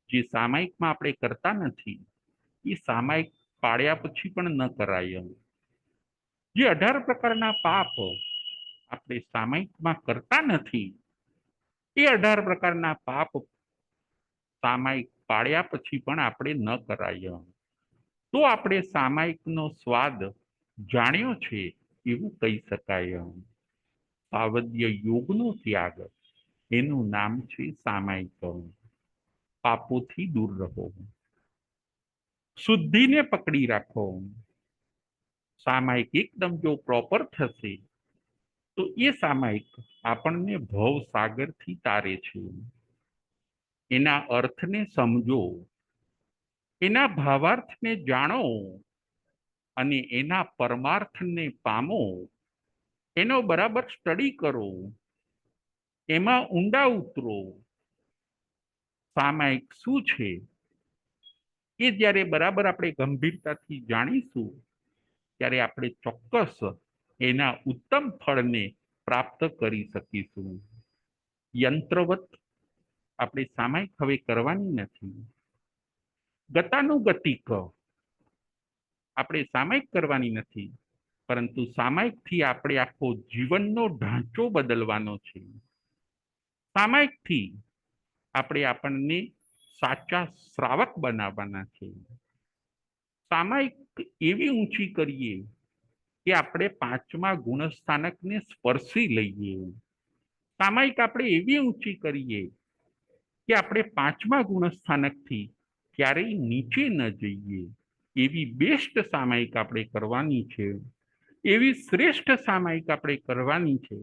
જે સામાયિકમાં આપણે કરતા નથી એ સામાયિક પાડ્યા પછી પણ ન કરાય. જે 18 પ્રકારના પાપ આપણે સામાયિકમાં કરતા નથી એ 18 પ્રકારના પાપ સામાયિક પાડ્યા પછી પણ આપણે ન કરાય. તો આપણે સામાયિકનો સ્વાદ જાણ્યો છે એવું કહી શકાય. સાવધ્ય યોગનો ત્યાગ એનું નામ છે સામાયિક. પાપોથી દૂર રહો, શુદ્ધિને પકડી રાખો. સામાયિક એકદમ જો પ્રોપર થશે તો એ સામાયિક આપણને ભવ સાગરથી તારે છે. એના અર્થને સમજો, એના ભાવાર્થને જાણો અને એના પરમાર્થને પામો. એનો બરાબર સ્ટડી કરો, એમાં ઊંડા ઉતરો. સામાયિક શું છે એ જ્યારે બરાબર આપણે ગંભીરતાથી જાણીશું ત્યારે આપણે ચોક્કસ એના ઉત્તમ ફળને પ્રાપ્ત કરી શકીશું. યંત્રવત આપણે સામાયિક હવે કરવાની નથી. ગતાનુગતિક આપણે સામાયિક કરવાની નથી, પરંતુ સામાયિકથી આપણે આખો જીવનનો ઢાંચો બદલવાનો છે. સામાયિકથી આપણે આપણને સાચા શ્રાવક બનાવવાના છે. સામાયિક એવી ઊંચી કરીએ કે આપણે 5મા ગુણસ્થાનકને સ્પર્શી લઈએ. સામાયિક આપણે એવી ઊંચી કરીએ કે આપણે 5મા ગુણસ્થાનકથી ક્યારેય નીચે ન જઈએ. એવી બેસ્ટ સામાયિક આપણે કરવાની છે. એવી શ્રેષ્ઠ સામાયિક આપણે કરવાની છે.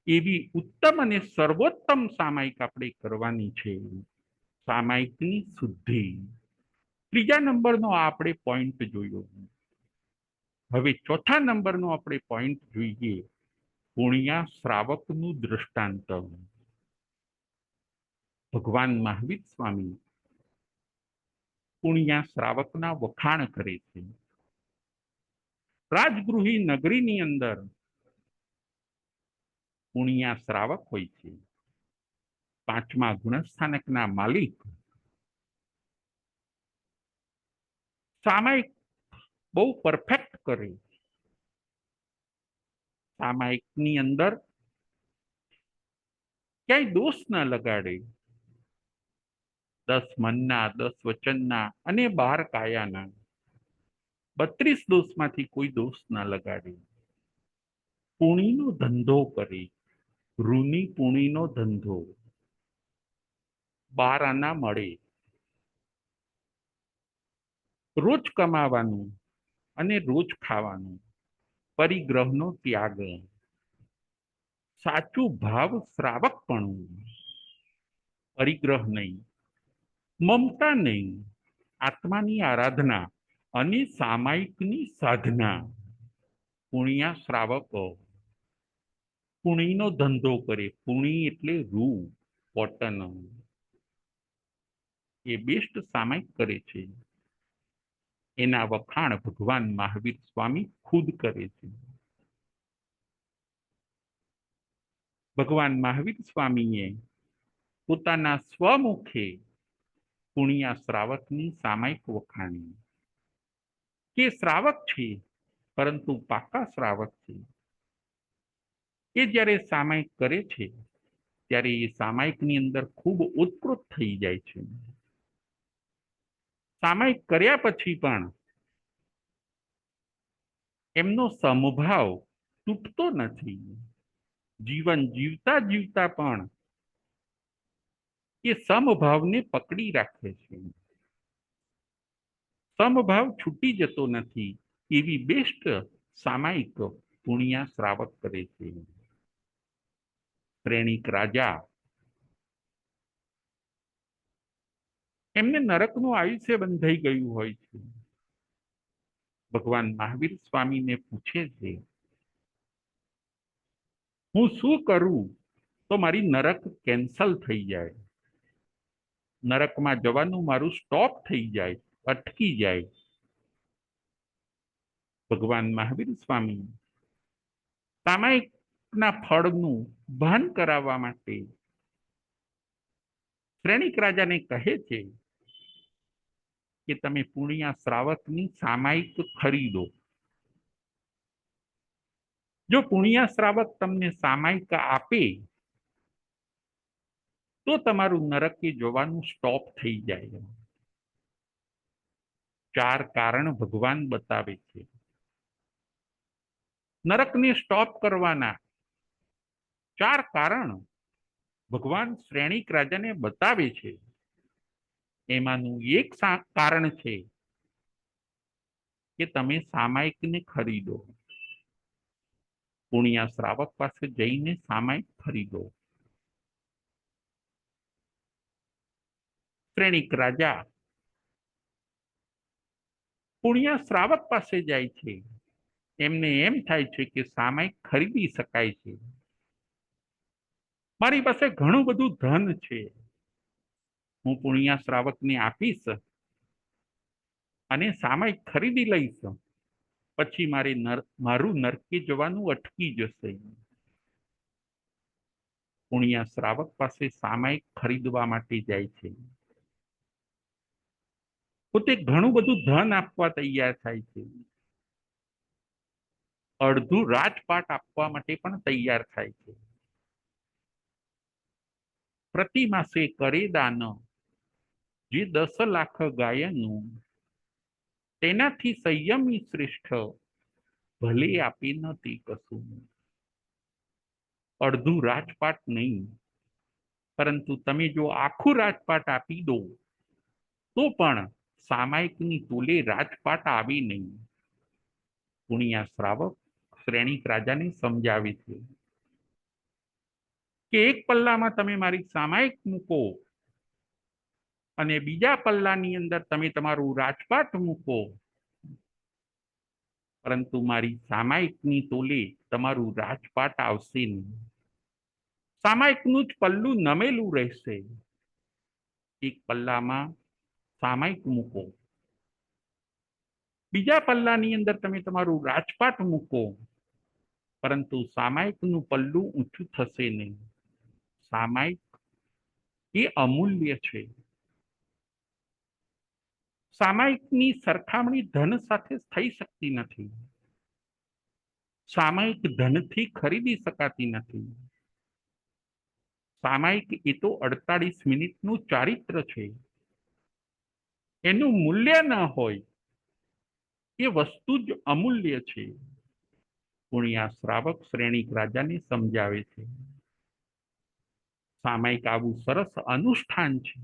એવી ઉત્તમ અને સર્વોત્તમ સામાયિક આપણે કરવાની છે. સામાયિકની શુદ્ધિ. ત્રીજા નંબરનો આપણે પોઈન્ટ જોયો. હવે ચોથા નંબરનો આપણે પોઈન્ટ જોઈએ, પુણ્યા શ્રાવકનું દૃષ્ટાંત. ભગવાન મહાવીર સ્વામી પુણ્યા શ્રાવકના વખાણ કરે છે. રાજગૃહી નગરીની અંદર પુણ્યા શ્રાવક હોય છે. 5મા ગુણસ્થાનકના માલિક સામાયિક બહુ પરફેક્ટ કરે. સામાયિકની અંદર ક્યાંય દોષ ન લગાડે. 10 મનના, 10 વચનના અને 12 કાયાના 32 દોષમાંથી કોઈ દોષ ન લગાડે. પુણ્યનો ધંધો કરે. ઋની પુણ્યનો ધંધો. 12 આના મળે. રોજ કમાવાનું અને રોજ ખાવાનું. પરિગ્રહનો ત્યાગ. સાચું ભાવ શ્રાવકપણું. પરિગ્રહ નહીં, મમતા નહીં, આત્માની આરાધના અને સામાયિકની સાધના. પુણ્યા શ્રાવકો પુણ્યનો ધંધો કરે. પુણ્ય એટલે રૂ, કોટન. એ બેસ્ટ સામાયિક કરે છે. એના વખાણ ભગવાન મહાવીર સ્વામી ખુદ કરે છે. ભગવાન મહાવીર સ્વામીએ પોતાના સ્વમુખે પુણ્યા શ્રાવકની સામાયિક વખાણી. કે શ્રાવક છે પરંતુ પાકા શ્રાવક છે. એ જ્યારે સામાયિક કરે છે ત્યારે એ સામાયિકની અંદર ખૂબ ઓતપ્રોત થઈ જાય છે. સામાયિક કર્યા પછી પણ એમનો સમભાવ તૂટતો નથી. જીવન જીવતા જીવતા પણ એ સમભાવને પકડી રાખે છે. સમભાવ છૂટી જતો નથી. એવી બેસ્ટ સામાયિક પુણ્ય શ્રાવક કરે છે. શ્રેણિક રાજા એમને નરકનું આયુષ્ય બંધાઈ ગયું હોય છે. ભગવાન મહાવીર સ્વામીને પૂછે છે, હું શું કરું તો મારી નરક કેન્સલ થઈ જાય, નરકમાં જવાનું મારું સ્ટોપ થઈ જાય, અટકી જાય. ભગવાન મહાવીર સ્વામી સામાયિકના ફળનું ભાન કરાવવા માટે શ્રેણિક રાજાને કહે છે કે તમે પુણ્ય શ્રાવકની સામાયિક ખરીદો. જો પુણ્ય શ્રાવક તમને સામાયિક આપે તો તમારું નરકે જવાનું સ્ટોપ થઈ જાય. 4 કારણ ભગવાન બતાવે છે નરકને સ્ટોપ કરવાના. 4 કારણ ભગવાન શ્રેણિક રાજાને બતાવે છે. એમાંનું એક કારણ છે કે તમે સામાયિકને ખરીદો. પુણ્ય શ્રાવક પાસે જઈને સામાયિક ખરીદો. શ્રેણિક રાજા પુણ્ય શ્રાવક પાસે જાય છે. એમને એમ થાય છે કે સામાયિક ખરીદી શકાય છે, મારી પાસે ઘણું બધું ધન છે, હું પુણ્ય શ્રાવકને આપીશ અને સામાયિક ખરીદી લઈશ, પછી મારું નરકે જવાનું અટકી જશે. પુણ્ય શ્રાવક પાસે સામાયિક ખરીદવા માટે જાય છે. પોતે ઘણું બધું ધન આપવા તૈયાર થાય છે, અડધું રાજપાટ આપવા માટે પણ તૈયાર થાય છે. પ્રતિ માસે કરે દાન જે 10 લાખ ગાયનું, તેનાથી સંયમી શ્રેષ્ઠ ભલે આપી નથી કશું. અડધું રાજપાટ નહીં, પરંતુ તમે જો આખું રાજપાટ આપી દો તો પણ સામાયિકની તોલે રાજપાટ આવે નહીં. પુણ્ય શ્રાવક શ્રેણિક રાજાને સમજાવે છે કે એક પલ્લામાં તમે મારી સામાયિક મૂકો અને બીજા પલ્લાની અંદર તમે તમારું રાજપાટ મૂકો, પરંતુ મારી સામાયિકની તોલે તમારું રાજપાટ આવશે નહીં. સામાયિકનું જ પલ્લું નમેલું રહેશે. એક પલ્લામાં સામાયિક મૂકો, બીજા પલ્લાની અંદર તમે તમારું રાજપાટ મૂકો, પરંતુ સામાયિકનું પલ્લું ઊંચું થશે નહીં. સામાયિક એ અમૂલ્ય છે. સામાયિકની સરખામણી ધન સાથે થઈ શકતી નથી. સામાયિક ધનથી ખરીદી શકાતી નથી. સામાયિક એ તો 48 મિનિટનું ચારિત્ર છે. એનું મૂલ્ય ન હોય એ વસ્તુ જ અમૂલ્ય છે. પુણ્ય શ્રાવક શ્રેણિક રાજાને સમજાવે છે સામાયિક આવું સરસ અનુષ્ઠાન છે.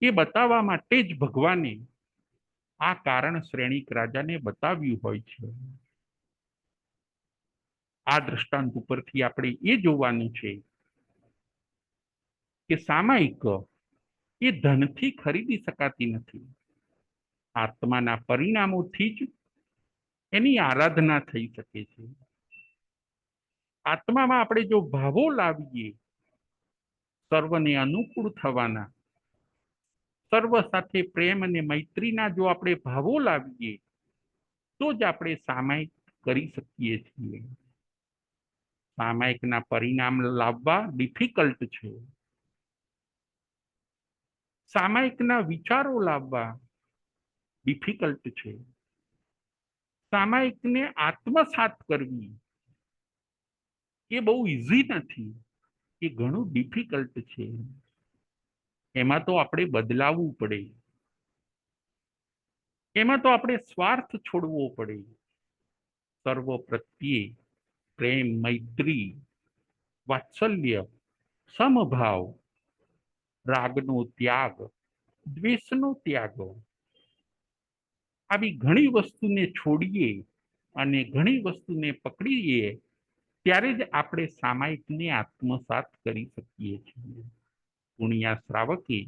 એ બતાવવા માટે જ ભગવાને આ કારણ શ્રેણિક રાજાને બતાવ્યું હોય છે. આ દ્રષ્ટાંત ઉપરથી આપણે એ જોવાનું છે કે સામાયિક એ ધનથી ખરીદી શકાતી નથી. આત્માના પરિણામોથી જ એની આરાધના થઈ શકે છે. આત્મામાં આપણે જો ભાવો લાવીએ, સર્વને અનુકૂળ થવાના, સર્વ સાથે પ્રેમ અને મૈત્રીના જો આપણે ભાવો લાવીએ તો જ આપણે સામાયિક કરી શકીએ છીએ. સામાયિકના પરિણામ લાવવા ડિફિકલ્ટ છે. સામાયિકના વિચારો લાવવા ડિફિકલ્ટ છે. સામાયિકને આત્મસાત કરવી એ બહુ ઈઝી નથી, એ ઘણું ડિફિકલ્ટ છે. એમાં તો આપણે બદલાવવું પડે, એમાં તો આપણે સ્વાર્થ છોડવો પડે. સર્વ પ્રત્યે પ્રેમ, મૈત્રી, વાત્સલ્ય, સમભાવ, રાગનો ત્યાગ, દ્વેષનો ત્યાગ, આવી ઘણી વસ્તુને છોડીએ અને ઘણી વસ્તુને પકડીએ ત્યારે જ આપણે સામાયિકને આત્મસાત કરી શકીએ છીએ. પુણ્યા શ્રાવકે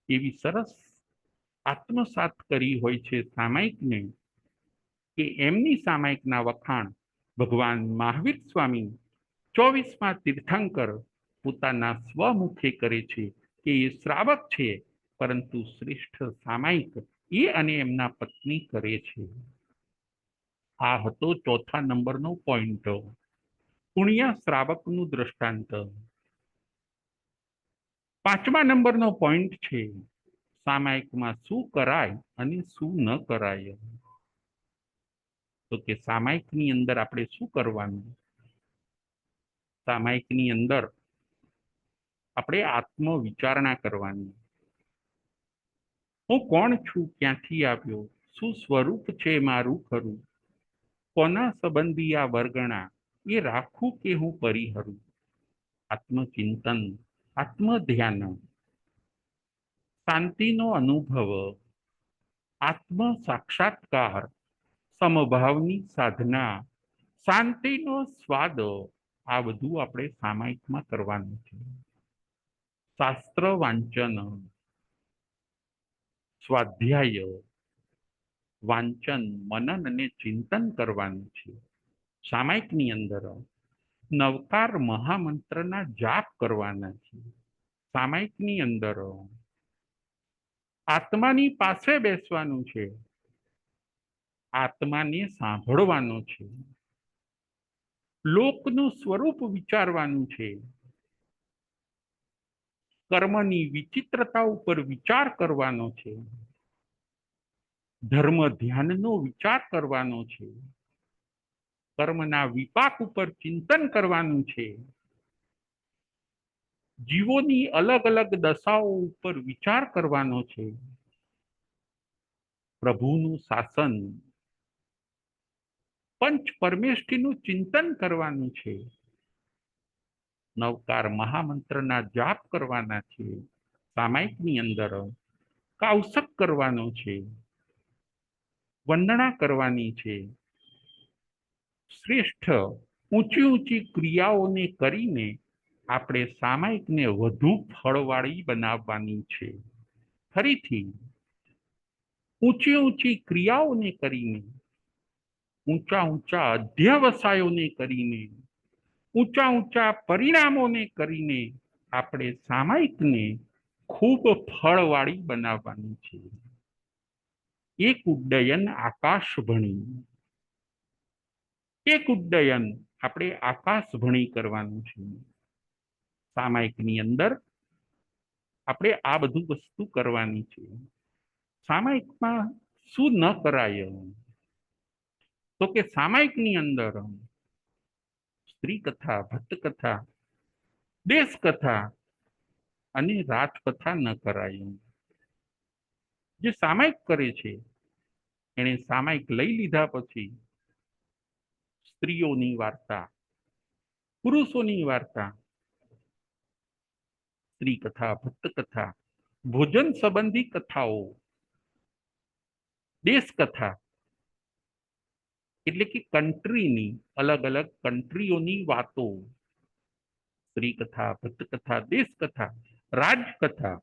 એવી સરસ આત્મસાત કરી હોય છે સામાયિકને કે એમની સામાયિકના વખાણ ભગવાન મહાવીર સ્વામી 24મા તીર્થંકર પોતાના સ્વમુખે કરે છે કે એ શ્રાવક છે, પરંતુ શ્રેષ્ઠ સામાયિક એ અને એમના પત્ની કરે છે. આ હતો ચોથા નંબરનો પોઈન્ટ, પુણ્ય શ્રાવકનું દ્રષ્ટાંત. 5મા નંબરનો પોઈન્ટ છે સામાયિકમાં શું કરાય અને શું ન કરાય. તો કે સામાયિકની અંદર આપણે શું કરવાનું? સામાયિકની અંદર આપણે આત્મ વિચારણા કરવાની. હું કોણ છું, ક્યાંથી આવ્યો, શું સ્વરૂપ છે મારું ખરું, કોના સંબંધી આ વર્ગણા, એ રાખું કે હું પરિહરું. આત્મચિંતન, આત્મધ્યાન, શાંતિનો અનુભવ, આત્મ સાક્ષાત્કાર, સમભાવની સાધના, શાંતિનો સ્વાદ, આ બધું આપણે સામાયિકમાં કરવાનું છે. શાસ્ત્ર વાંચન, સ્વાધ્યાય, વાંચન, મનન અને ચિંતન કરવાનું છે. સામાયિકની અંદર નવકાર મહામંત્રના જાપ કરવાના છે. સામાયિકની અંદર આત્માની પાસે બેસવાનું છે, આત્માને સાંભળવાનો છે, લોકનું સ્વરૂપ વિચારવાનું છે, કર્મની વિચિત્રતા ઉપર વિચાર કરવાનો છે, ધર્મ ધ્યાનનો વિચાર કરવાનો છે, કર્મના વિપાક ઉપર ચિંતન કરવાનું છે, જીવોની અલગ અલગ દશાઓ ઉપર વિચાર કરવાનો છે, પ્રભુનું શાસન, પંચ પરમેષ્ઠીનું ચિંતન કરવાનું છે, નવકાર મહામંત્રના જાપ કરવાના છે. સામાયિકની અંદર કૌશક કરવાનો છે, વંદના કરવાની છે, શ્રેષ્ઠ ઊંચી ઊંચી ક્રિયાઓને કરીને આપણે સામાયિકને વધુ ફળવાળી બનાવવાની છે. ફરીથી ઊંચી ઊંચી ક્રિયાઓને કરીને, ઊંચા ઊંચા અધ્યવસાયોને કરીને, ઊંચા ઊંચા પરિણામોને કરીને આપણે સામાયિકને ખૂબ ફળવાળી બનાવવાની છે. એક ઉડ્ડયન આકાશ ભણી, એક ઉડ્ડયન આપણે આકાશ ભણી કરવાનું છે. સામાયિકની અંદર આપણે આ બધું વસ્તુ કરવાની છે. સામાયિકમાં શું ન કરાય? તો કે સામાયિકની અંદર સ્ત્રી કથા, ભટ્ટ કથા, દેશ કથા અને રાજકથા ન કરાય. જે સામાયિક કરે છે એને સામાયિક લઈ લીધા પછી સ્ત્રીઓની વાર્તા, પુરુષોની વાર્તા, સ્ત્રી કથા, ભટ્ટ કથા, ભોજન સંબંધી કથાઓ, દેશ કથા એટલે કે કન્ટ્રીની અલગ અલગ કન્ટ્રીઓની વાતો, સ્ત્રી કથા, ભટ્ટ કથા, દેશ કથા, રાજકથા,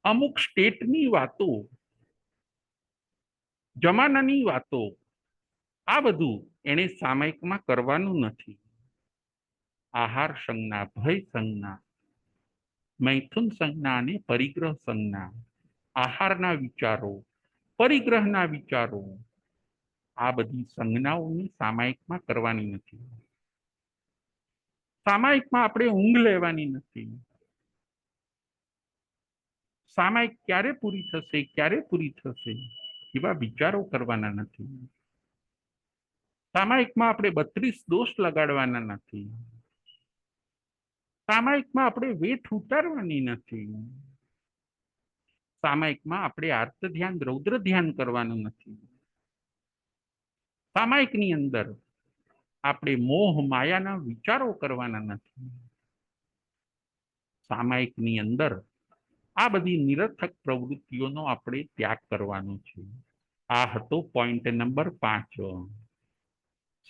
અમુક સ્ટેટની વાતો, જમાનાની વાતો, આ બધું એને સામાયિકમાં કરવાનું નથી. આહાર સંજ્ઞા, ભય સંજ્ઞા, મૈથુન સંજ્ઞા અને પરિગ્રહ સંજ્ઞા, આહારના વિચારો, પરિગ્રહના વિચારો, આ બધી સંજ્ઞાઓની સામાયિકમાં કરવાની નથી. સામાયિકમાં આપણે ઊંઘ લેવાની નથી. સામાયિક ક્યારે પૂરી થશે, ક્યારે પૂરી થશે એવા વિચારો કરવાના નથી. સામાયિકમાં આપણે 32 દોષ લગાડવાના નથી. સામાયિકમાં આપણે વેઠ ઉતારવાની નથી. સામાયિકમાં આપણે આર્ત ધ્યાન, રૌદ્ર ધ્યાન કરવાનું નથી. સામાયિકની અંદર આપણે મોહ માયાના વિચારો કરવાના નથી. સામાયિકની અંદર આ બધી નિરર્થક પ્રવૃત્તિઓનો આપણે ત્યાગ કરવાનો છે. આ હતો પોઈન્ટ નંબર 5.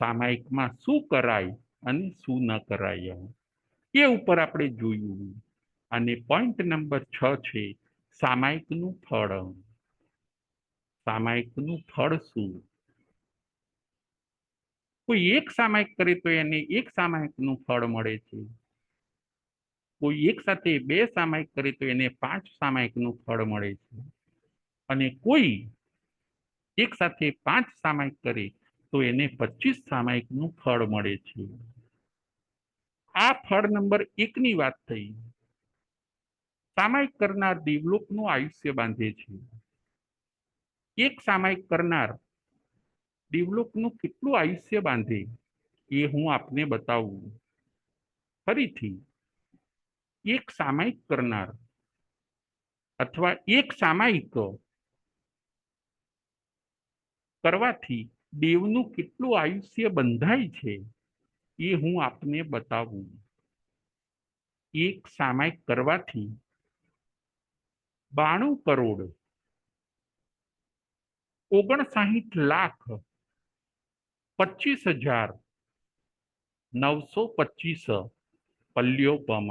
સામાયિકમાં શું કરાય અને શું ન કરાય એ ઉપર આપણે જોયું. અને પોઈન્ટ નંબર 6 છે સામાયિકનું ફળ. સામાયિકનું ફળ શું? કોઈ એક સામાયિક કરે તો એને એક સામાયિકનું ફળ મળે છે. કોઈ એક સાથે 2 સામાયિક કરે તો એને 5 સામાયિકનું ફળ મળે છે. અને કોઈ એક સાથે 5 સામાયિક કરે તો એને 25 સામાયિકનું ફળ મળે છે. આ ફળ નંબર 1 ની વાત થઈ. સામાયિક કરનાર દેવલોકનું આયુષ્ય બાંધે છે. એક સામાયિક કરનાર દેવલોકનું કેટલું આયુષ્ય બાંધે એ હું આપને બતાવું. ફરીથી, એક સામાયિક કરનાર અથવા એક સામાયિક કરવાથી દેવનું કેટલું આયુષ્ય બંધાય છે એ હું આપને બતાવું. એક સામાયિક કરવાથી 92 કરોડ 59,25,925 પલ્યોપમ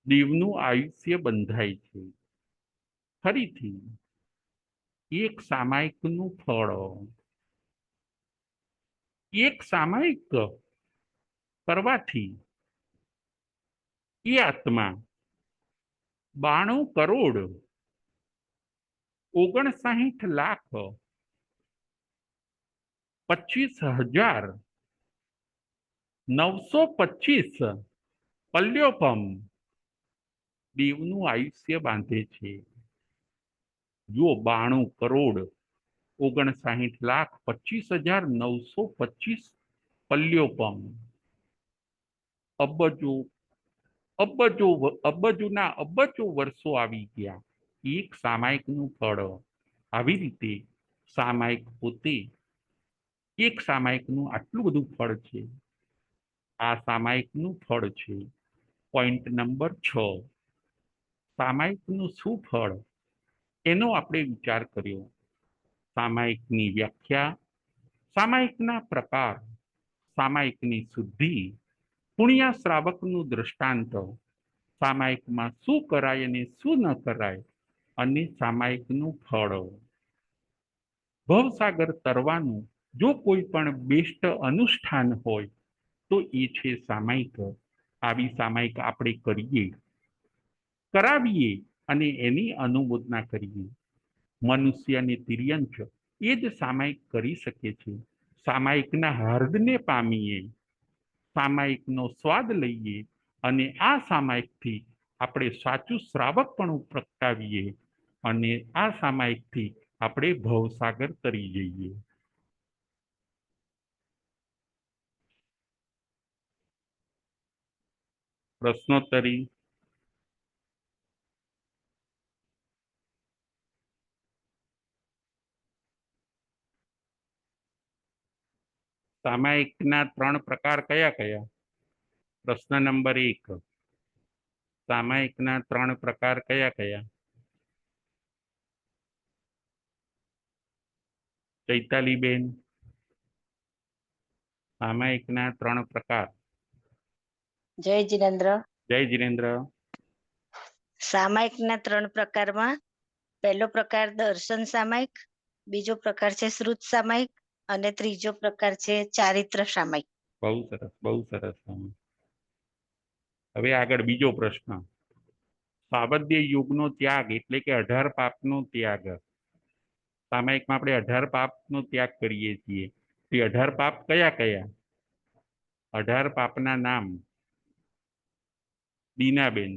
દેવનું આયુષ્ય બંધાય છે. ફરીથી, એક સામાયિકનું ફળ. એક સામાયિક કરવાથી એ આત્મા 92 કરોડ 59,25,925 પલ્યોપમ દેવનું આયુષ્ય બાંધે છે. જો 92 કરોડ 59,25,925 પલ્યોપમ અબજો અબજો અબજોના અબજો વર્ષો આવી ગયા. એક સામાયિકનું ફળ. આવી રીતે સામાયિક પોતે એક સામાયિકનું આટલું બધું ફળ છે. આ સામાયિકનું ફળ છે. Point number 6. સામાયિકનું શું ફળ એનો આપણે વિચાર કર્યો. સામાયિકની વ્યાખ્યા, સામાયિકના પ્રકાર, સામાયિકની શુદ્ધિ, પુણ્ય શ્રાવકનું દ્રષ્ટાંત, સામાયિકમાં શું કરાય અને શું ન કરાય, અને સામાયિકનું ફળ. ભવસાગર તરવાનું જો કોઈ પણ બેસ્ટ અનુષ્ઠાન હોય તો એ છે સામાયિક. આવી સામાયિક આપણે કરીએ, કરાવીએ અને એની અનુમોદના કરીએ. મનુષ્ય અને તિર્યંચ એ જ સામાયિક કરી શકે છે. સામાયિકના હાર્દને પામીએ, સામાયિકનો સ્વાદ લઈએ અને આ સામાયિકથી આપણે સાચું શ્રાવક પણ પ્રગટાવીએ અને આ સામાયિકથી આપણે ભવસાગર તરી જઈએ. પ્રશ્નોત્તરી. સામાયિકના 3 પ્રકાર કયા કયા? પ્રશ્ન નંબર 1. સામાયિકના 3 પ્રકાર કયા કયા? ચૈતાલીબેન, સામાયિકના 3 પ્રકાર. જય જીનેન્દ્ર. જય જીનેન્દ્ર. સામાયિકના 3 પ્રકારમાં પહેલો પ્રકાર દર્શન સામાયિક, બીજો પ્રકાર છે શ્રુત સામાયિક અને ત્રીજો પ્રકાર છે ચારિત્ર સામાયિક. બહુ સરસ, બહુ સરસ. હવે આગળ બીજો પ્રશ્ન. સાવધ્ય યુગનો ત્યાગ એટલે કે 18 પાપનો ત્યાગ. સામાયિકમાં આપણે 18 પાપનો ત્યાગ કરીએ છીએ. તે 18 પાપ કયા કયા? 18 પાપના નામ. દીનાબેન.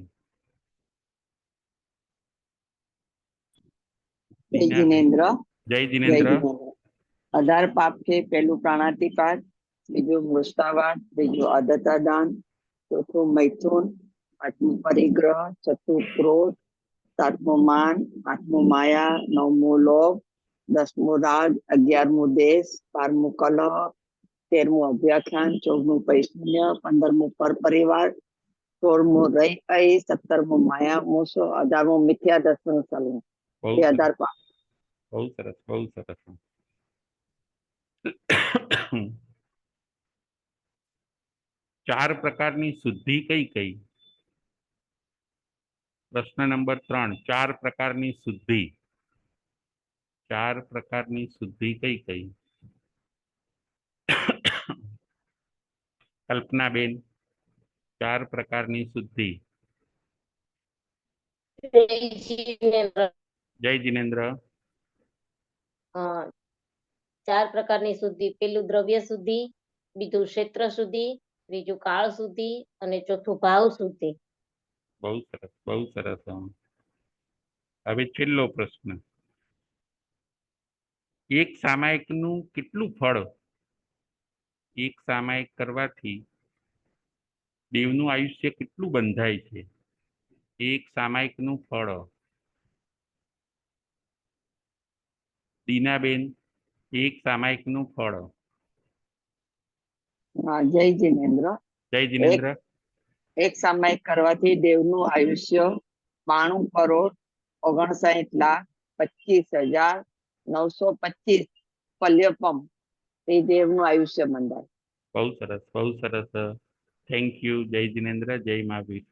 જય જીનેન્દ્ર. જય જીનેન્દ્ર. 18 પાપ છે. પહેલું પ્રાણાતિપાત, બીજું મૃષ્ટાવાદ, ત્રીજું અદત્તાદાન, ચોથું મૈથુન, પાંચમું પરિગ્રહ, છઠ્ઠું ક્રોધ, સાતમું માન, આઠમું માયા, નવમું લોભ, 10મું રાગ, 11મું દેશ, 12મું કલહ, 13મું અભ્યાખ્યાન, 14મું પૈશુન્ય, 15મું પર પરિવાર, 16મો રહી અઈ, 17મો માયા મોસો, 18મો મિથ્યા દર્શન સલન. બહુ એ સરસ, 18 પાપ. બહુ સરસ, બહુ સરસ. ચાર પ્રકારની શુદ્ધિ કઈ કઈ? પ્રશ્ન નંબર 3, ચાર પ્રકારની શુદ્ધિ. ચાર પ્રકારની શુદ્ધિ કઈ કઈ? કલ્પનાબેન, ચાર પ્રકારની શુદ્ધિ. જય જિનેન્દ્ર. ચાર પ્રકારની શુદ્ધિ, પેલું દ્રવ્ય શુદ્ધિ, બીજું ક્ષેત્ર શુદ્ધિ, ત્રીજું કાળ શુદ્ધિ અને ચોથું ભાવ શુદ્ધિ. બહુ સરસ, બહુ સરસ. હવે છેલ્લો પ્રશ્ન. એક સામાયિકનું કેટલું ફળ? એક સામાયિક કરવાથી દેવનું આયુષ્ય કેટલું બંધાય છે? એક સામાયિકનું ફળ. દીનાબેન, એક સામાયિકનું ફળ. હા, જય જિનેન્દ્ર. જય જિનેન્દ્ર. એક સામાયિક કરવાથી દેવનું આયુષ્ય 92,59,25,925 પલ્યપમ એ દેવનું આયુષ્ય બંધાય. બહુ સરસ, બહુ સરસ. Thank you. જય જિનેન્દ્ર. જય મહાવીર.